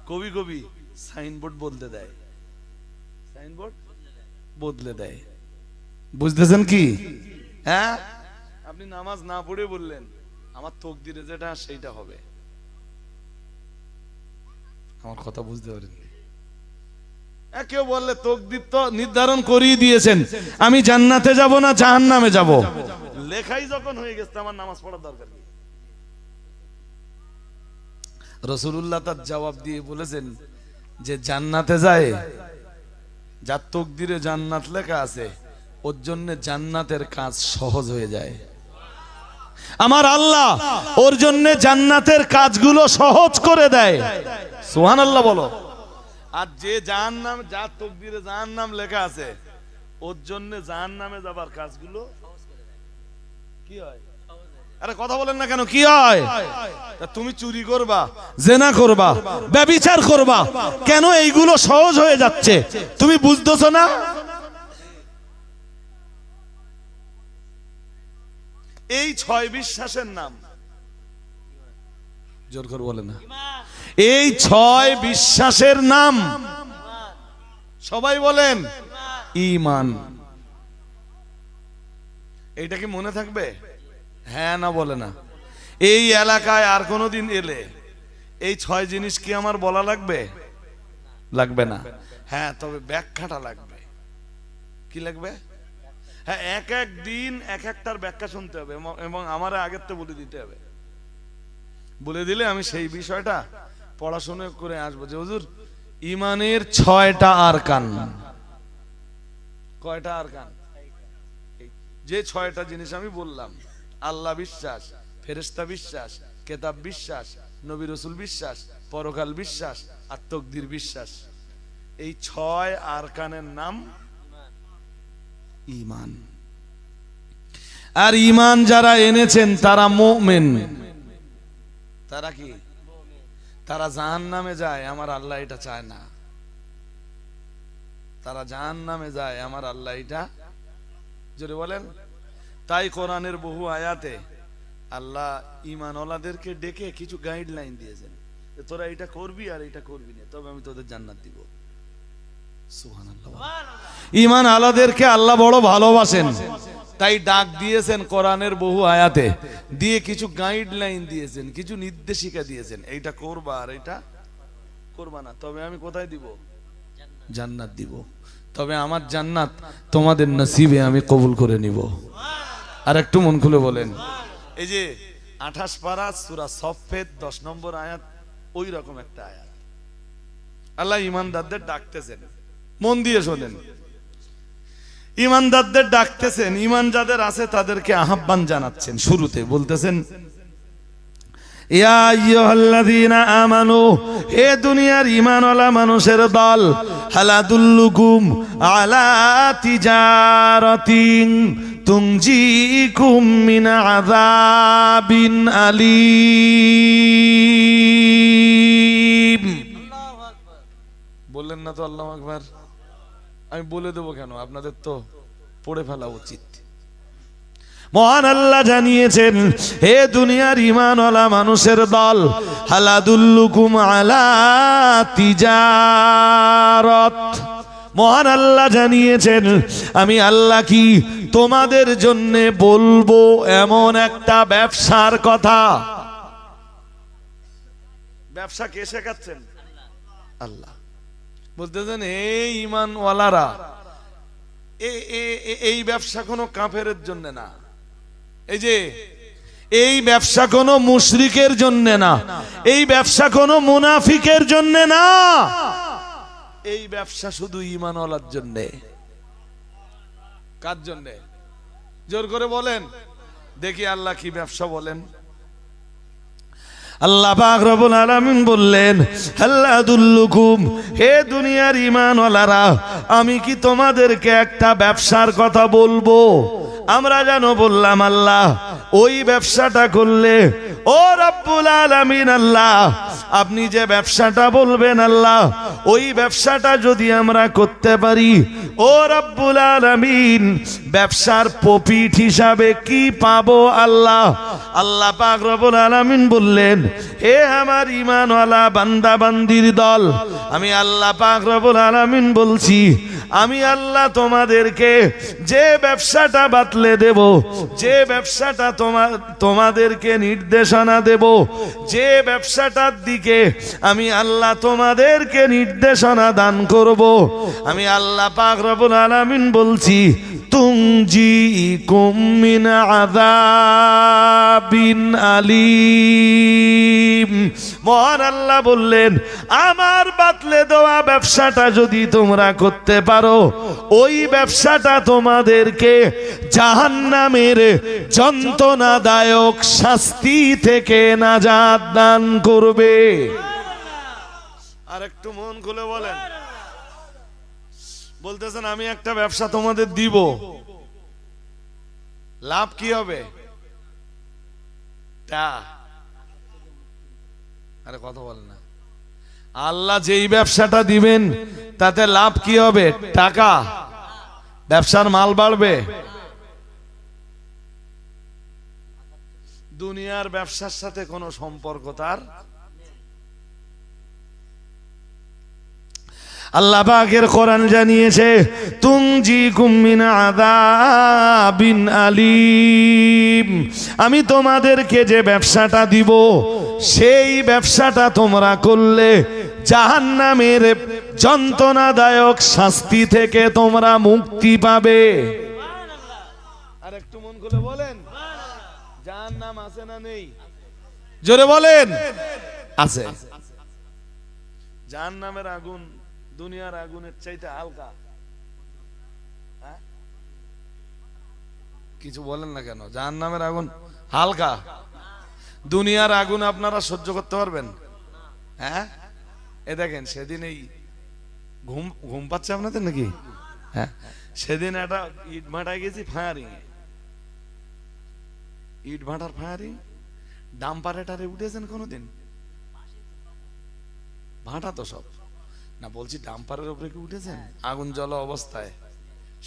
কবি কবি সাইনবোর্ড বদলে দেয়, সাইনবোর্ড বদলে দেয়। বুঝতেছেন কি? হ্যাঁ, আপনি নামাজ না পড়ে বললেন আমার তাকদীরে যেটা সেইটা হবে। আমার কথা বুঝতে পারেন? কেউ বললে তাকদীর তো নির্ধারণ করিয়ে দিয়েছেন, আমি জান্নাতে যাব না জাহান্নামে যাব, লেখাই যখন হয়ে গেছে আমার নামাজ পড়ার দরকার কি? রাসূলুল্লাহ তার জবাব দিয়ে বলেছেন যে জান্নাতে যায়, যার তাকদীরে জান্নাত লেখা আছে ওর জন্য জান্নাতের কাজ সহজ হয়ে যায়। আমার আল্লাহ ওর জন্য জান্নাতের কাজগুলো সহজ করে দেয়। সুবহানাল্লাহ বলো। আর যে জাহান্নাম, যার তাকদীরে জাহান্নাম লেখা আছে ওর জন্য জাহান্নামে যাবার কাজগুলো কি হয়? আরে কথা বলেন না কেন? কি হয়? তুমি চুরি করবা, জেনা করবা, ব্যভিচার করবা, কেন এইগুলো সহজ হয়ে যাচ্ছে? তুমি বুঝতেছো না? এই 6 বিশ্বাসের নাম, জোর করে বলে না, এই 6 বিশ্বাসের নাম সবাই বলেন ঈমান। এইটা কি মনে থাকবে? হ্যাঁ না বলে না? এই এলাকায় আর কোনোদিন এলে এই 6 জিনিস কি আমার বলা লাগবে? লাগবে না। হ্যাঁ, তবে ব্যাখ্যাটা লাগবে। কি লাগবে? হ্যাঁ, এক এক দিন এক একটার ব্যাখ্যা শুনতে হবে এবং আমার আগের তো বলে দিতে হবে। বলে দিলে আমি সেই বিষয়টা পড়াশোনা করে আসবো যে হুজুর ঈমানের 6টা আরকান। কয়টা আরকান? যে 6টা জিনিস আমি বললাম, আল্লাহ বিশ্বাস, ফেরেশতা বিশ্বাস, কিতাব বিশ্বাস, নবী রাসূল বিশ্বাস, পরকাল বিশ্বাস আর তাকদীর বিশ্বাস, এই 6 আরকানের নাম ঈমান। আর ঈমান যারা এনেছেন তারা মুমিন। তারা কি? তারা জাহান্নামে যায়, আমার আল্লাহ এটা চায় না। তারা জাহান্নামে যায়, আমার আল্লাহ এটা, জোরে বলেন। তাই কোরআনের বহু আয়াতে আল্লাহ ঈমানওয়ালাদেরকে ডেকে কিছু গাইডলাইন দিয়েছেন, তোরা এটা করবি আর এটা করবি না, তবে আমি তোদের জান্নাত দিব। সুবহানাল্লাহ। ঈমান আলাদেরকে আল্লাহ বড় ভালোবাসেন, তাই ডাক দিয়েছেন কোরআনের বহু আয়াতে, দিয়ে কিছু গাইডলাইন দিয়েছেন, কিছু নির্দেশিকা দিয়েছেন, এইটা করবা আর এটা করবা না, তবে আমি কোথায় দিব? জান্নাত দিব। তবে আমার জান্নাত তোমাদের নসিবে আমি কবুল করে নিব। আর একটু মন খুলে বলেন। এই যে 28 পারা সূরা সফফের 10 নম্বর আয়াত, ওই রকম একটা আয়াত। আল্লাহ ঈমানদারদের ডাকতেছেন, মন দিয়ে শোনেন। ঈমানদারদের ডাকতেছেন, ঈমান যাদের আছে তাদেরকে আহ্বান জানাচ্ছেন। শুরুতে বলতেছেন ইয়া আইয়ুহাল্লাযীনা আমানু, হে দুনিয়ার ঈমানওয়ালা মানুষের দল, হাল আদুল্লুকুম আলা তিজারাতিন তুনজিকুম মিন আযাবিন আলীম। না তো আল্লাহু আকবার? আমি বলে দেবো কেন, আপনাদের তো পড়ে ফেলা উচিত। মহান আল্লাহ জানিয়েছেন, হে দুনিয়ার ঈমানওয়ালা মানুষের দল, হালাদুল্লুকুম আলা তিজারত। মহান আল্লাহ জানিয়েছেন, আমি আল্লাহ কি তোমাদের জন্য বলবো এমন একটা ব্যবসার কথা। ব্যবসা কে শেখাচ্ছেন? আল্লাহ। বলতেছেন, এই ঈমানওয়ালারা, এই ব্যবসা কোনো কাফেরের জন্য না, এই যে এই ব্যবসা কোনো মুশরিকের জন্য না, এই ব্যবসা কোনো মুনাফিকের জন্য না, এই ব্যবসা শুধু ঈমানওয়ালার জন্য। কার জন্য? জোর করে বলেন দেখি, আল্লাহ কি ব্যবসা বলেন? আল্লাহ পাক রব্বুল আলামিন বললেন, হাল্লাদুল্লুকুম, হে দুনিয়ার ঈমানওয়ালারা, আমি কি তোমাদেরকে একটা ব্যবসার কথা বলবো। আমরা জানো বললাম আল্লাহ, ওই ব্যবসাটা করলে, ও রব্বুল আলামিন আল্লাহ, আপনি যে ব্যবসাটা বলবেন আল্লাহ, ওই ব্যবসাটা যদি আমরা করতে পারি, ও রব্বুল আলামিন, ব্যবসার প্রফিট হিসাবে কি পাবো আল্লাহ? আল্লাহ পাক রব্বুল আলামিন বললেন, হে আমার ঈমানওয়ালা বান্দা বান্দির দল, আমি আল্লাহ পাক রব্বুল আলামিন বলছি, আমি আল্লাহ তোমাদেরকে যে ব্যবসাটা বাতলে দেব, যে ব্যবসাটা তোমাদেরকে নির্দেশনা দেব, যে ব্যবসাটার দিকে আমি আল্লাহ তোমাদেরকে নির্দেশনা দান করব, আমি আল্লাহ পাক রব্বুল আলামিন বলছি, তুনজিকুম মিন আযাবিন আলীম। মহান আল্লাহ বললেন, আমার বাতলে দেওয়া ব্যবসাটা যদি তোমরা করতে পারো, ওই ব্যবসাটা তোমাদেরকে জাহান্নামের যন্ত্রণাদায়ক শাস্তি থেকে নাজাত দান করবে। আর একটু মন খুলে বলেন। বলতেছেন, আমি একটা ব্যবসা তোমাদের দিব, লাভ কি হবে? আরে কথা বল না। আল্লাহ যেই ব্যবসাটা দিবেন তাতে লাভ কি হবে? টাকা। ব্যবসার মাল বাড়বে। দুনিয়ার ব্যবসার সাথে কোনো সম্পর্ক তার। আল্লাহ পাকের কোরআন জানিয়েছে, তুনজিকুম মিন আযাবিন আলীম, আমি তোমাদেরকে যে ব্যবসাটা দিব, সেই ব্যবসাটা তোমরা করলে জাহান্নামের যন্ত্রণাদায়ক শাস্তি থেকে তোমরা মুক্তি পাবে। আর একটু মন খুলে বলেন, জাহান্নাম আছে না নেই? জোরে বলেন, আছে। জাহান্নামের আগুন দুনিয়ার আগুনের চাইতে হালকা। কিছু বলেন না কেন? জাহান্নামের আগুন হালকা। দুনিয়ার আগুন আপনারা সহ্য করতে পারবেন? হ্যাঁ, এ দেখেন, সেদিন এই ঘুম পাচ্ছে আপনাদের নাকি? হ্যাঁ, সেদিন একটা ইট ভাটায় গেছি, ফায়ারিং, ইট ভাটার ফায়ারিং। ডাম্পারে টারে উঠেছেন কোনোদিন? ভাটা তো সব না, বলছি ডাম্পারের উপরে কি উঠেছেন? আগুন জ্বলা অবস্থায়,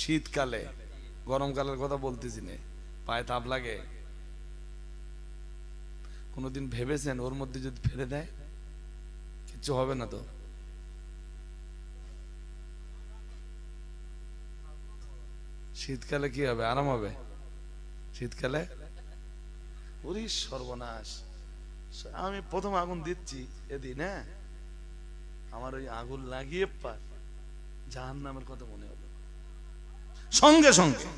শীতকালে, গরমকালের কথা বলতেছি না, পায়ে তাপ লাগে। কোনোদিন ভেবেছেন ওর মধ্যে যদি ফেলে দেয় কিচ্ছু হবে না তো? শীতকালে কি হবে? আরাম হবে। শীতকালে ওরে সর্বনাশ। আমি প্রথম আগুন দিচ্ছি এদিন, হ্যাঁ, আমার ওই আগুন লাগিয়ে জাহান্নামের কথা মনে হলো। সঙ্গে সঙ্গে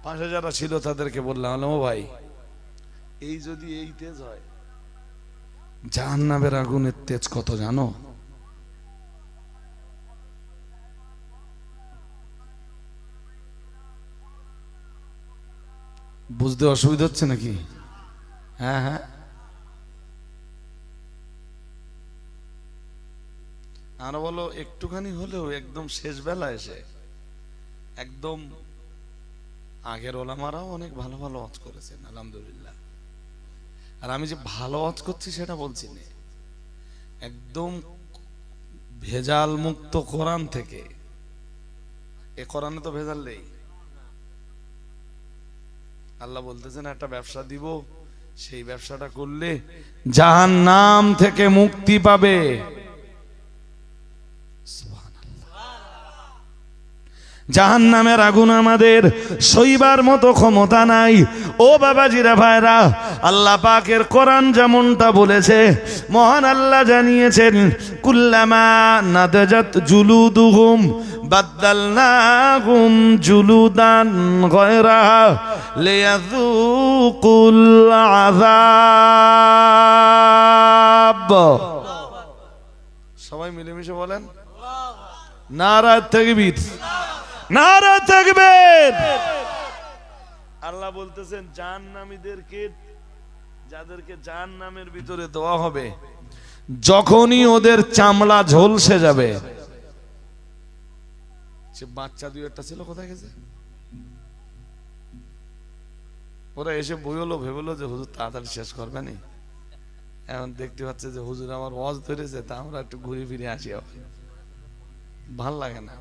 পাশে যারা ছিল তাদেরকে বললাম, ও ভাই, এই যদি এই তেজ হয়, জাহান্নামের আগুনের তেজ কত জানো? বুঝতে অসুবিধা হচ্ছে নাকি? হ্যাঁ হ্যাঁ, আরো বলো। একটুখানি হলেও একদম শেষ বেলা এসে, একদম আগের ওলামারাও অনেক ভালো ভালো ওয়াজ করেছেন, আলহামদুলিল্লাহ। আর আমি যে ভালো ওয়াজ করছি সেটা বলছি না, একদম ভেজাল মুক্ত কোরআন থেকে। এ কোরআনে তো ভেজাল নেই। আল্লাহ বলতেছেন একটা ব্যবসা দিব, সেই ব্যবসাটা করলে জাহান্নাম থেকে মুক্তি পাবে। জাহান্নামের আগুন আমাদের সইবার মতো ক্ষমতা নাই। ও বাবাজিরা ভাইরা, আল্লাহ পাকের কোরআন যেমনটা বলেছে, মহান আল্লাহ জানিয়েছেন, কুল্লামা নাদাজাত জুলুদুহুম বাদদালনাহুম জুলুদান গায়রাহা লিয়াযুকুল আযাব। সবাই মিলেমিশে বলেন নারা তাকবীর, নারা তাকবীর। আল্লাহ বলতেছেন জাহান্নামীদেরকে, যাদেরকে জাহান্নামের ভিতরে দেওয়া হবে, যখনই ওদের চামড়া ঝলসে যাবে। সে বাচ্চা দুই একটা ছিল, কোথায় গেছে? ওরা এসে বইলো, ভেবেলো যে হুজুর তাড়াতাড়ি শেষ করবে নি। এখন দেখতে পাচ্ছে যে হুজুর আমার ওয়াজ ধরেছে, তা আমরা একটু ঘুরে ফিরে আসি। ভাল লাগে না।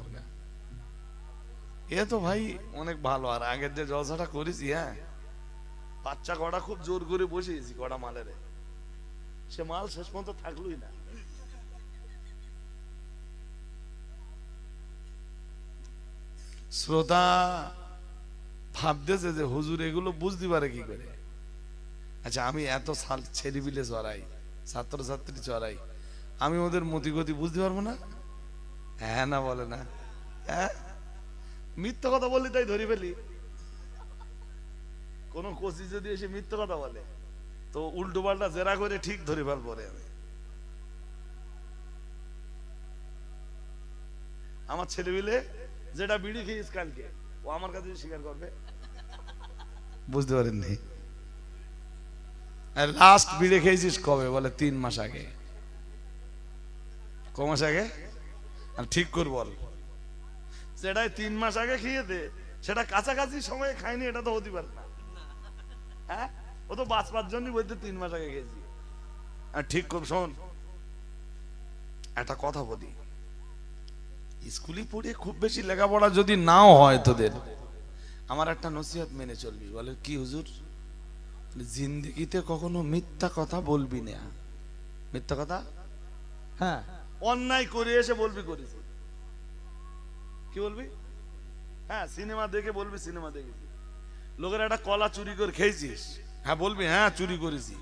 এ তো ভাই অনেক ভালো। আর আগের যে জলসাটা করেছি, হ্যাঁ, বাচ্চা কটা খুব জোর করে বসিয়েছি কটা মালের, সে মাল শেষ পর্যন্ত থাকলোই না। শ্রোতা ভাবতেছে যে হুজুর এগুলো বুঝতে পারে কি করে। আচ্ছা, আমি এত ছেলেপিলে চড়াই, ছাত্রছাত্রী চড়াই, আমি ওদের মতিগতি বুঝতে পারবো না? হ্যাঁ না বলে না? হ্যাঁ, মিথ্যা কথা বললি তাই ধরি ফেলি। কোন কোচি যদি এসে মিথ্যা কথা বলে তো উল্টো পাল্টা জেরা করে ঠিক ধরে ফেলবো। আমি আমার ছেলে মিলে যেটা বিড়ি খেয়েছিস কালকে, ও আমার কাছে স্বীকার করবে। বুঝতে পারেননি? লাস্ট বিড়ি খেয়েছিস কবে? বলে 3 মাস আগে। ক মাস আগে? ঠিক করে বল। সেটাই 3 মাস আগে খেয়ে দে, সেটা কাছাকাছি সময়ে খাইনি, এটা তো হতে পারে না। হ্যাঁ, ও তো বাঁচবার জন্য বলতে 3 মাস আগে খেয়েছি। ঠিক কর। শোন, একটা কথা বলি, স্কুলে পড়ে খুব বেশি লেখাপড়া যদি নাও হয় তোদের, আমার একটা নসিহত মেনে চলবি। বলে কি হুজুর? জিন্দেগিতে কখনো মিথ্যা কথা বলবি না। মিথ্যা কথা? হ্যাঁ, অন্যায় করে এসে বলবি করেছি। কি বলবি? হ্যাঁ, সিনেমা দেখে বলবি সিনেমা দেখেছি। লোকের একটা কলা চুরি করে খেয়েছিস, হ্যাঁ বলবি হ্যাঁ চুরি করেছি।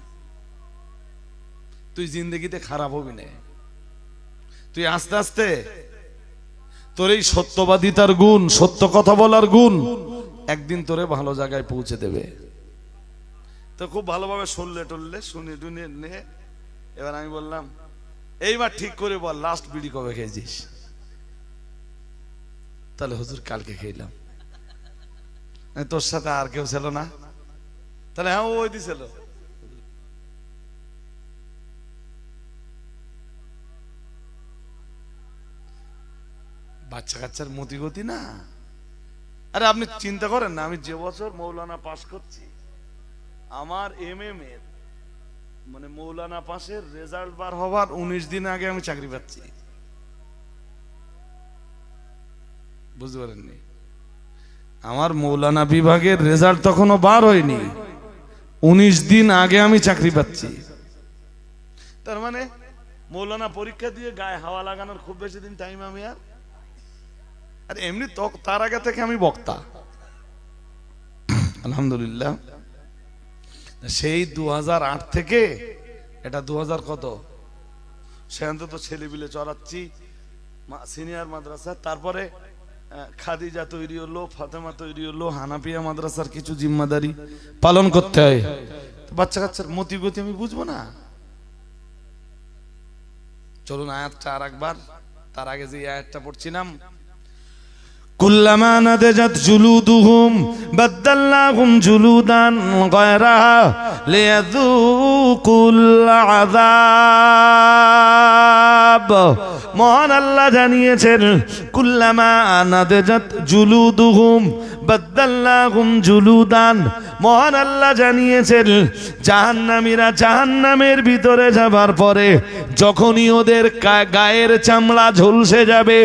তুই জিন্দেগিতে খারাপ হবি না। তুই আস্তে আস্তে তোর এই সত্যবাদিতার গুণ, সত্য কথা বলার গুণ একদিন তোরে ভালো জায়গায় পৌঁছে দেবে। তো খুব ভালোভাবে শুনলে টললে, শুনে টুনে নে। এবার আমি বললাম, এইবার ঠিক করে বল, লাস্ট বিড়ি কবে খেয়েছিস? তাহলে হুজুর কালকে খেলাম। তোর সাথে আর কেউ ছিল না? তাহলে হ্যাঁ, ওই দিছিল। বাচ্চা কাচ্চার মতিগতি না। আরে আপনি চিন্তা করেন না, আমি যে বছর মৌলানা পাস করছি, আমার এমএম এর মানে মৌলানা পাশের রেজাল্ট বার হবার 19 দিন আগে আমি চাকরি পাচ্ছি। বুঝতে পারেননি? আমার মৌলানা বিভাগের রেজাল্ট তখনও বার হয়নি, 19 দিন আগে আমি চাকরি পাচ্ছি। তার মানে মৌলানা পরীক্ষা দিয়ে গায়ে হাওয়া লাগানোর খুব বেশি দিন টাইম আমি আর এমনি তার আগে থেকে আমি বক্তা। আলহামদুলিল্লাহ। সেই 2008 থেকে এটা 2000 কত, সেখান তো ছেলে বিলে চড়াচ্ছি সিনিয়র মাদ্রাসা। তারপরে খাদিজা তৈরি হলো, ফাতেমা তৈরি হলো, হানাফিয়া মাদ্রাসার কিছু জিম্মাদারি পালন করতে হয়। বাচ্চা কাচ্চার মতিগতি আমি বুঝবো না? চলুন আয়াতটা আর একবার, তার আগে যে আয়াতটা পড়ছিলাম, কুল্লামা নাদাজাত জুলুদুহুম বাদদালনাহুম জুলুদান গায়রাহা লিয়াযুকুল আযাব। মহান আল্লাহ জানিয়েছেন, কুল্লামা নাদাজাত জুলুদুহুম বাদদালনাহুম জুলুদান মহান আল্লাহ জানিয়েছেন জাহান্নামীরা জাহান্নামের ভিতরে যাবার পরে যখনই ওদের গায়ের চামড়া ঝলসে যাবে,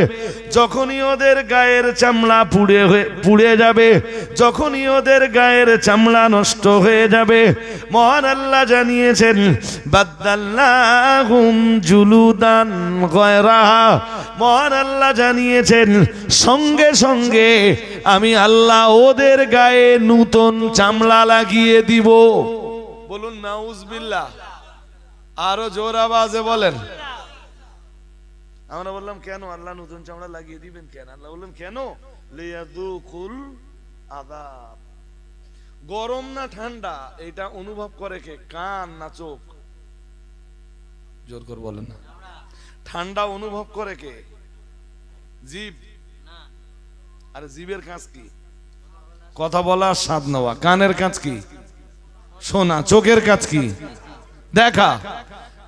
যখনই ওদের গায়ের চামড়া পুড়ে যাবে, যখনই ওদের গায়ের চামড়া নষ্ট হয়ে যাবে, মহান আল্লাহ জানিয়েছেন বাদদাল্লাহুম জুলুদান গায়রাহা, মহান আল্লাহ জানিয়েছেন সঙ্গে সঙ্গে আমি আল্লাহ ওদের গায়ে নূতন চামড়া লাগিয়ে দিব। বলুন নাউজুবিল্লাহ, আরো জোর আওয়াজে বলেন। আমরা বললাম কেন আল্লাহ নতুন চামড়া লাগিয়ে দিবেন কেন? আল্লাহ বললেন কেন? লিয়াযুকুল আযাব। গরম না ঠান্ডা এটা অনুভব করে কে? কান না চোখ? জোর করে বলেন না। ঠান্ডা অনুভব করে কে? জিভ। আরে জিভের কাজ কি? কথা বলা, স্বাদ নেওয়া। কানের কাজ কি? শোনা। চোখের কাজ কি? দেখা।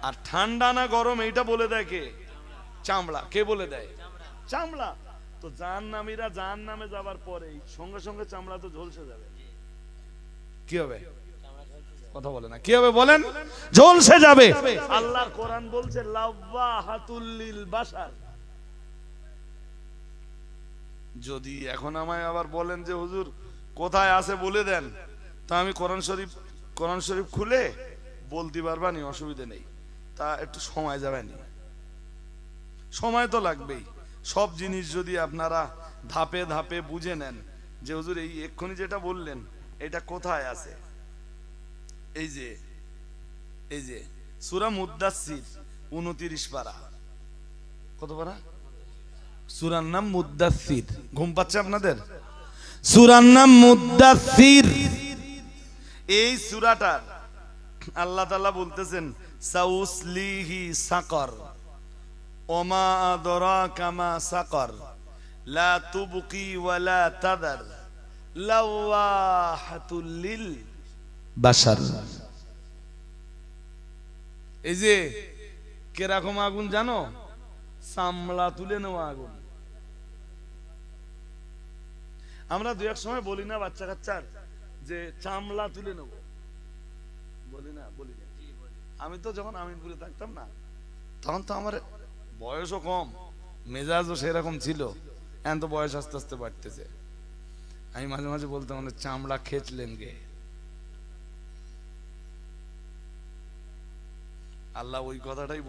আর ঠান্ডা না গরম এইটা বলে দেয় কে? চামড়া। কে বলে দেয়? চামড়া। তো জাহান্নামীরা জাহান্নামে যাবার পরে সঙ্গে সঙ্গে চামড়া তো ঝলসে যাবে। কি হবে? কথা বলে না। কি হবে বলেন? ঝলসে যাবে। আল্লাহর কোরআন বলছে লাওয়াহাতুল লিল বাশার। যদি এখন আমায় আবার বলেন যে হুজুর কোথায় আছে বলে দেন, তা আমি কোরআন শরীফ খুলে বলতে পারবানি, অসুবিধা নেই। তা একটু সময় যাবে না, সময় তো লাগবেই। সব জিনিস যদি আপনারা ধাপে ধাপে বুঝে নেন যে হুজুর এই এক্ষুনি যেটা বললেন এটা কোথায় আছে, এই যে সূরা মুদ্দাসসির 29 পারা। কত পারা? সূরার নাম মুদ্দাসসির। ঘুম পাচ্ছে আপনাদের? সূরার নাম মুদ্দাসসির। এই সূরাটা আল্লাহ তাআলা বলতেছেন সাউসলিহি সাকর ওমা আদরাকা মা সাকর লা তুবকি ওয়ালা তাদার লাওয়াহাতুল লিল বাশার। এই যে কিরকম আগুন জানো? চামড়া তুলে নেওয়া আগুন। আমরা দু এক সময় বলি না বাচ্চা কাচ্চার যে চামড়া তুলে নেব? বলি না? বলি না। আমি তো যখন আমিনপুরে থাকতাম না তখন তো আমার বয়সও কম, মেজাজও সেরকম ছিল। এখন তো বয়স আস্তে আস্তে বাড়তেছে। আমি মাঝে মাঝে বলতাম চামড়া খেচলেন গে। আল্লাহ ওই কথাটাই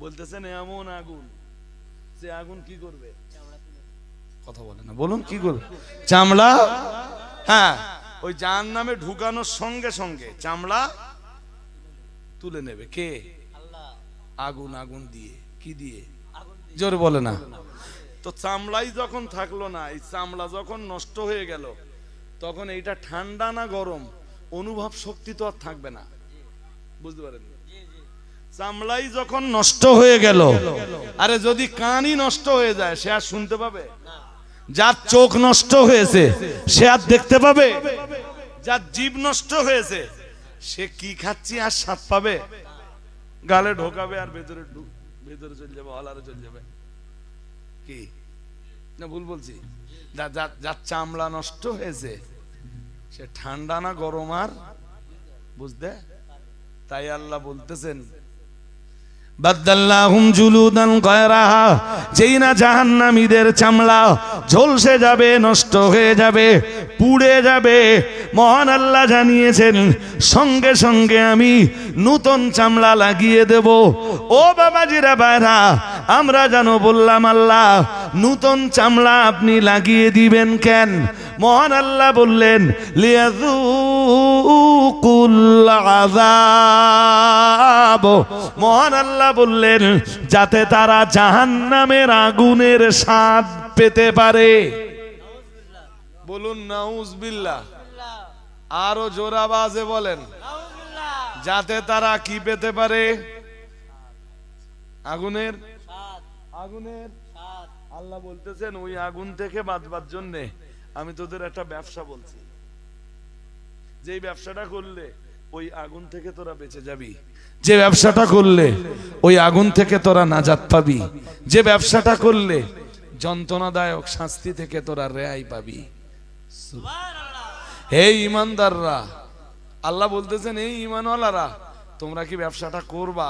বলতেছেন এমন আগুন, সে আগুন কি করবে? কথা বলে না। বলুন কি করবে? চামড়া। হ্যাঁ, ওই জাহান্নামে ঢুকানোর সঙ্গে সঙ্গে চামড়া তুলে নেবে কে? আগুন। আগুন দিয়ে। কি দিয়ে? জোরে বলে না। তো চামড়াই যখন থাকলো না, এই চামড়া যখন নষ্ট হয়ে গেল, তখন এইটা ঠান্ডা না গরম অনুভব শক্তি তো আর থাকবে না। বুঝতে পারেন? চামড়াই যখন নষ্ট হয়ে গেল, আরে যদি কানই নষ্ট হয়ে যায় সে আর শুনতে পাবে? যার চোখ নষ্ট হয়েছে সে আর দেখতে পাবে? যার জিভ নষ্ট হয়েছে সে কি খাচ্ছি আর স্বাদ পাবে? গালে ঢোকাবে আর ভেতরে চলে যাবে, হলারে চলে যাবে। কি না ভুল বলছি? যার চামড়া নষ্ট হয়েছে সে ঠান্ডা না গরম আর বুঝতে। তাই আল্লাহ বলতেছেন বাদদাল্লাহুম জুলুদান গায়রাহা, যেই না জাহান্নামীদের চামড়া ঝলসে যাবে, নষ্ট হয়ে যাবে, পুড়ে যাবে, মহান আল্লাহ জানিয়েছেন সঙ্গে সঙ্গে আমি নূতন চামড়া লাগিয়ে দেব। ও বাবাজিরা ভাইরা, আমরা জানো বললাম আল্লাহ নূতন চামড়া আপনি লাগিয়ে দিবেন কেন? মহান আল্লাহ বললেন লিয়াযুকুল আযাব। মহান আল্লাহ বললেন যাতে তারা জাহান্নামের আগুনের স্বাদ পেতে পারে। বলুন নাউজুবিল্লাহ। আরো জোর আওয়াজে বলেন। যাতে তারা কি পেতে পারে? আগুনের স্বাদ। আল্লাহ বলতেছেন ওই আগুন থেকে বাঁচবার জন্য আমি তোদের একটা ব্যবসা বলছি, যেই ব্যবসাটা করলে ওই আগুন থেকে তোরা বেঁচে যাবি, যে ব্যবসাটা করলে ওই আগুন থেকে তোরা নাজাত পাবি, যে ব্যবসাটা করলে যন্ত্রণাদায়ক শাস্তি থেকে তোরা রেহাই পাবি। হে ইমানদাররা, আল্লাহ বলতেছেন এই ইমানওয়ালারা তোমরা কি ব্যবসাটা করবা?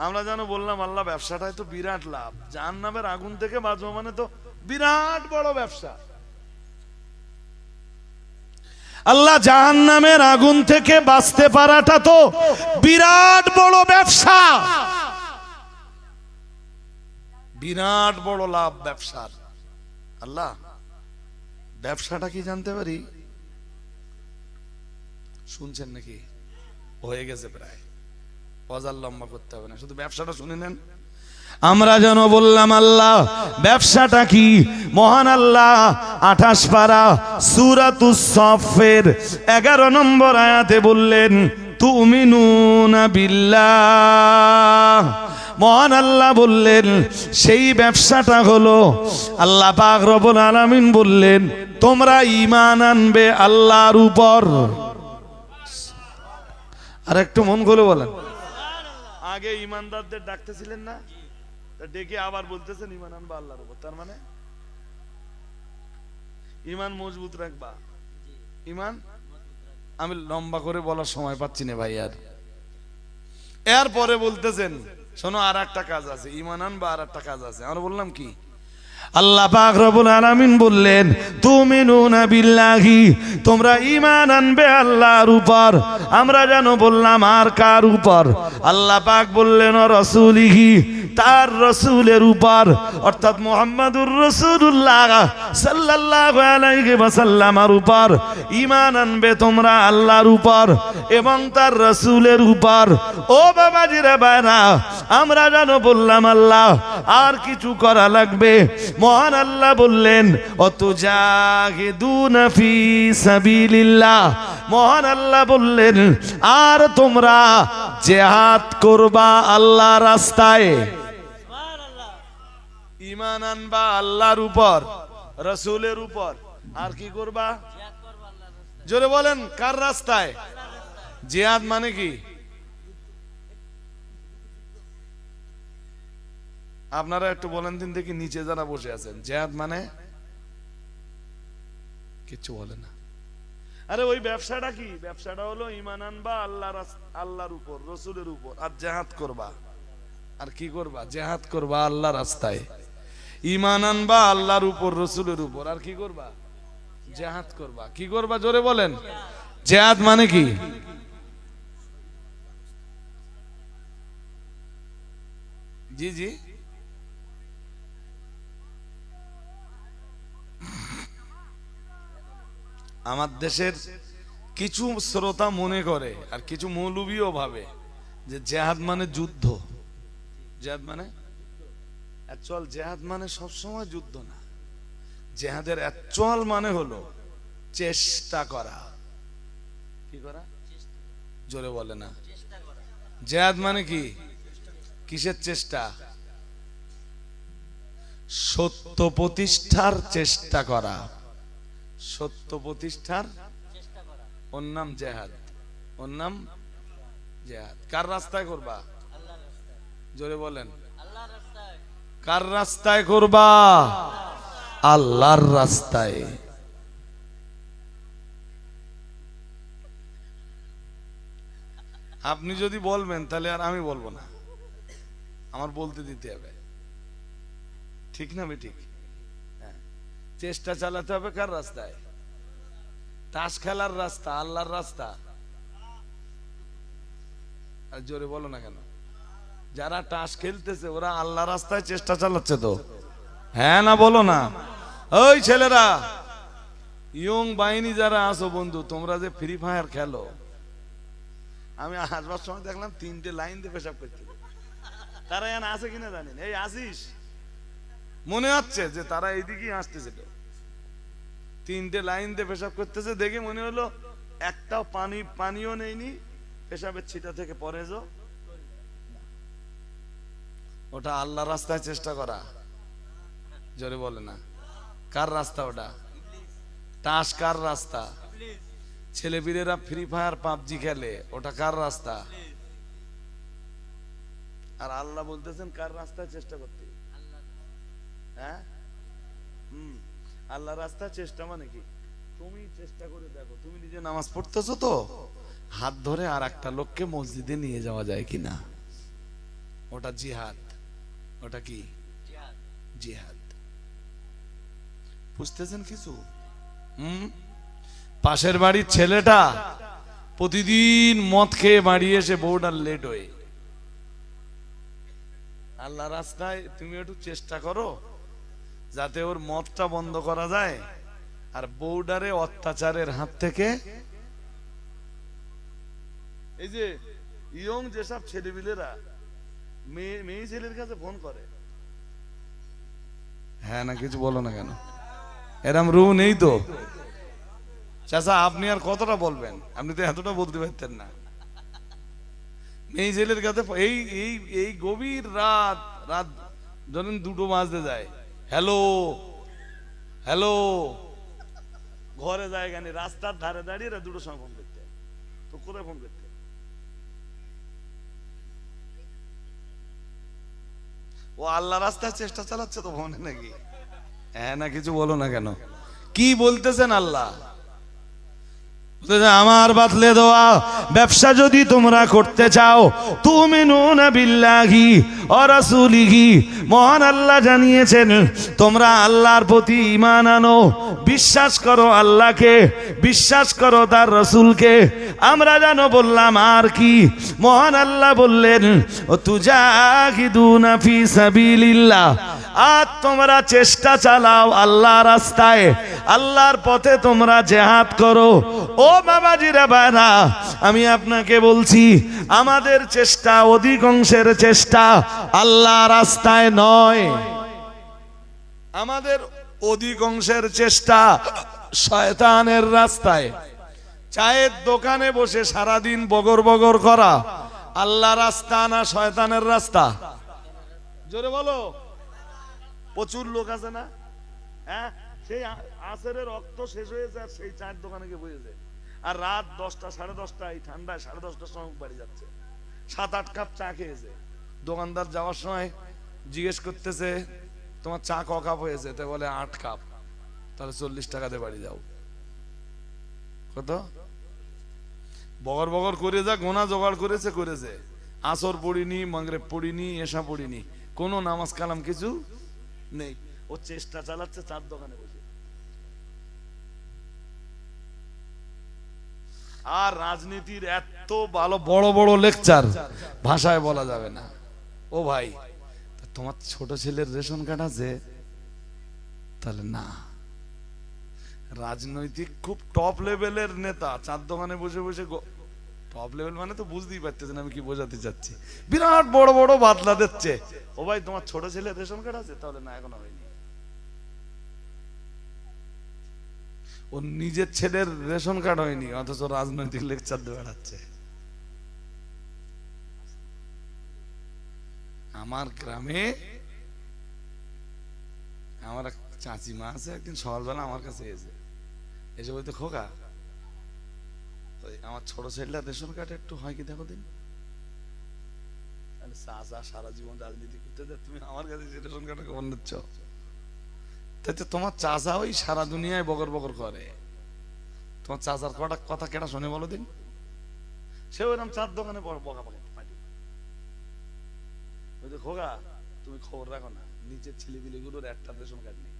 আমরা যেন বললাম আল্লাহ ব্যবসাটাই তো বিরাট লাভ, জাহান্নামের আগুন থেকে বাঁচবো মানে তো বিরাট বড় ব্যবসা। আল্লাহ জাহান্নামের আগুন থেকে বাঁচতে পারাটা তো বিরাট বড় ব্যবসা, বিরাট বড় লাভ ব্যবসার। আল্লাহ ব্যবসাটা কি জানতে পারি? শুনছেন নাকি? হয়ে গেছে প্রায়, অজার লম্বা করতে হবে না, শুধু ব্যবসাটা শুনে নেন। আমরা যেন বললাম আল্লাহ ব্যবসাটা কি? মহান আল্লাহ 28 পারা সূরাতুস সাফের 11 নম্বর আয়াতে বললেন তুমিনুনা বিল্লাহ। মহান আল্লাহ বললেন সেই ব্যবসাটা হলো, আল্লাহ পাক রব্বুল আলামিন বললেন তোমরা ঈমান আনবে আল্লাহর উপর। আর একটু মন খুলে বলেন, আগে ঈমানদারদের ডাকতেছিলেন না, ডেকে আবার বলতেছেন ঈমান আনবা আল্লাহর উপর। তার মানে ঈমান মজবুত রাখবা। ঈমান আমি লম্বা করে বলার সময় পাচ্ছি না ভাই। আর এরপরে বলতেছেন শোনো আর একটা কাজ আছে, ঈমান আনবা আর একটা কাজ আছে। আমরা বললাম কি? আল্লাহ পাক রব্বুল আলামিন বললেন তুমিনুনা বিল্লাহি, তোমরা ঈমান আনবে আল্লাহর উপর। আমরা যেন বললাম আর কার উপর? আল্লাহ পাক বললেন রাসূলিহি, তার রাসূলের উপর, অর্থাৎ মুহাম্মাদুর রাসূলুল্লাহ সাল্লাল্লাহু আলাইহি ওয়াসাল্লামের উপর ঈমান আনবে তোমরা আল্লাহর উপর এবং তার রাসূলের উপর। ও বাবাজিরা ভাইরা, আমরা যেন বললাম আল্লাহ আর কিছু করা লাগবে? মহান আল্লাহ বললেন অতুজাহিদুনা ফি সাবিলিল্লাহ। মহান আল্লাহ বললেন আর তোমরা জিহাদ করবা আল্লাহর রাস্তায়। ঈমান আনবা আল্লাহর উপর, রাসূলের উপর, আর কি করবা? জোরে বলেন কার রাস্তায়? জিহাদ মানে কি? আপনারা একটু বলেন দিন দেখি, নিচে যারা বসে আছেন, জিহাদ মানে কিচ্ছু বলে না। আরে ওই ব্যবসাটা কি? ব্যবসাটা হলো ঈমান আনবা আল্লাহর উপর, রাসূলের উপর, আর জিহাদ করবা। আর কি করবা? জিহাদ করবা আল্লাহর রাস্তায়। ঈমান আনবা আল্লাহর উপর, রাসূলের উপর, আর কি করবা? জিহাদ করবা। কি করবা জোরে বলেন? জিহাদ মানে কি? জি জি, আমার দেশের কিছু শ্রোতা মনে করে আর কিছু মৌলবীও ভাবে যে জিহাদ মানে যুদ্ধ। জিহাদ মানে অ্যাকচুয়াল জিহাদ মানে সবসময় যুদ্ধ না। জিহাদের অ্যাকচুয়াল মানে হলো চেষ্টা করা। কি করা? জোরে বলে না। জিহাদ মানে কি? কিসের চেষ্টা? সত্য প্রতিষ্ঠার চেষ্টা করা। সত্য প্রতিষ্ঠার ওর নাম জিহাদ, ওর নাম জিহাদ। কার রাস্তায় করবা? জোরে বলেন কার রাস্তায় করবা? আল্লাহর রাস্তায়। আপনি যদি বলবেন তাহলে আর আমি বলবো না, আমার বলতে দিতে হবে, ঠিক না বেঠিক? চেষ্টা চালাতে হবে কার রাস্তায়? তাস খেলার রাস্তা আল্লাহর রাস্তা। আর জোরে বলো না কেন? যারা তাস খেলতেছে ওরা আল্লাহ রাস্তায় চেষ্টা চালাচ্ছে তো, হ্যাঁ না বলো না? ওই ছেলেরা, ইয়ং বাহিনী যারা আছো বন্ধু, তোমরা যে ফ্রি ফায়ার খেলো, আমি আসবার সময় দেখলাম 3টে লাইন দিয়ে পেশাব করতে। তারা এখানে আছে কিনা জানেন? এই আসিস, মনে হচ্ছে যে তারা এইদিকেই আসতেছিল। 3টে লাইন দিয়ে পেশাব করতেছে, দেখে মনে হলো একটাও পানিও নেইনি, পেশাবের ছিটা থেকে পরে যাও। ওটা আল্লাহ রাস্তায় চেষ্টা করা। জোরে বলে না কার রাস্তা ওটা? তাস কার রাস্তা? ছেলেপিলেরা ফ্রি ফায়ার পাবজি খেলে, ওটা কার রাস্তা? আর আল্লাহ বলতেছেন কার রাস্তায় চেষ্টা করতে? হ্যাঁ, আল্লাহ রাস্তায় চেষ্টা মানে কি? তুমি চেষ্টা করে দেখো, তুমি নিজে নামাজ পড়তেছো তো, হাত ধরে আর একটা লোককে মসজিদে নিয়ে যাওয়া যায় কিনা। ওটা জিহাদ। ওটা কি জিহাদ? বুঝতেছেন কিছু? পাশের বাড়ির ছেলেটা প্রতিদিন মদ খেয়ে বাড়ি এসে বউটার লেট হয়ে, আল্লাহ রাস্তায় তুমি একটু চেষ্টা করো যাতে ওর মদটা বন্ধ করা যায় আর বউডারে অত্যাচারের হাত থেকে। এই যে ইয়ং যেসব ছেলেপিলেরা মেয়ে ছেলের কাছে ফোন করে, হ্যাঁ না কিছু বলো না কেন? এরম রু নেই তো চাচা, আপনি আর কতটা বলবেন? আপনি তো এতটা বলতে পারতেন না। মেয়ে ছেলের কাছে এই এই এই গভীর রাত রাত ধরেন 2টো বাজতে যায়, হ্যালো হ্যালো, ঘরে জায়গা নেই, রাস্তার ধারে দাঁড়িয়ে 2টোর সময় ফোন করতে। তো কোথায় ফোন করতে? ও আল্লাহ রাস্তায় চেষ্টা চালাচ্ছে তো ফোনে নাকি? হ্যাঁ না কিছু বলো না কেন? কি বলতেছেন আল্লাহ? আমার বাতলে দেওয়া ব্যবসা যদি তোমরা করতে চাও, তুমিনুনা বিল্লাহি ওয়া রাসূলিহি, মহান আল্লাহ জানিয়েছেন তোমরা আল্লাহর প্রতি ঈমান আনো, বিশ্বাস করো আল্লাহকে, বিশ্বাস করো তার রাসূলকে। আমরা জানো বললাম আর কি? মহান আল্লাহ বললেন ও তুজাহিদুনা ফি সাবিলিল্লাহ, আর তোমরা চেষ্টা চালাও আল্লাহর রাস্তায়, আল্লাহর পথে তোমরা জিহাদ করো। ও বাবাজিরা ভাইরা, আমি আপনাকে বলছি আমাদের চেষ্টা, অধিকাংশের চেষ্টা আল্লাহ রাস্তায় নয়, আমাদের অধিকাংশের চেষ্টা শয়তানের রাস্তায়। চায়ের দোকানে বসে সারাদিন বগর বগর করা আল্লাহ রাস্তা না শয়তানের রাস্তা? জোরে বলো। প্রচুর লোক আছে না, হ্যাঁ, সেই আসরের রক্ত শেষ হয়েছে আর সেই চায়ের দোকানে গিয়ে বসেছে, আর রাত 10টা 10:30 এই ঠান্ডায় 10:30টার সময় বাড়ি যাচ্ছে, 7-8 কাপ চা খেয়েছে। দোকানদার যাওয়ার সময় জিজ্ঞেস করতেছে তোমার চা ক কাপ হয়েছে? তো বলে 8 কাপ। তাহলে 40 টাকা দিয়ে বাড়ি যাও। কত বগর বগর করে যা গোনা জোগাড় করেছে করেছে, আসর পড়িনি, মাগরিব পড়িনি, এশা পড়িনি, কোনো নামাজ কালাম কিছু নেই। ও চেষ্টা চালাচ্ছে চার দোকানে বসে। আর রাজনীতির এত ভালো বড় বড় লেকচার ভাষায় বলা যাবে না। ও ভাই, তোমার ছোট ছেলের রেশন কার্ড আছে? তাহলে না। রাজনৈতিক খুব টপ লেভেলের নেতা চার দোকানে বসে বসে, টপ লেভেল মানে তো বুঝতেই পারতেছেন আমি কি বোঝাতে চাচ্ছি, বিরাট বড় বড় বাতলা দিচ্ছে। ও ভাই, তোমার ছোট ছেলের রেশন কার্ড আছে? তাহলে না, এখনো হয়নি। ও নিজের ছেলের রেশন কার্ড হয়নি, অথচ রাজনৈতিক লেকচার দিয়ে বেড়াচ্ছে। আমার গ্রামে আমার এক চাচিমা আছে, একদিন সকালবেলা আমার কাছে এসে বলতে, খোকা আমার ছোট ছেলেটা রেশন কার্ড একটু হয় কি দেখো দিন। চাচা সারা জীবন রাজনীতি করতে যায়, তুমি আমার কাছে রেশন কার্ড খবর নিচ্ছ? তাই তো তোমার চাচা ওই সারা দুনিয়ায় বগর বগর করে, তোমার চাচার কটা কথা কেটা শোনে বলো দিন? সে ওইরকম চার দোকানে বকা পাকে পাটি। খোকা তুমি খবর রাখো না, নিচের ছেলেপিলেগুলোর একটা রেশন কার্ড নেই,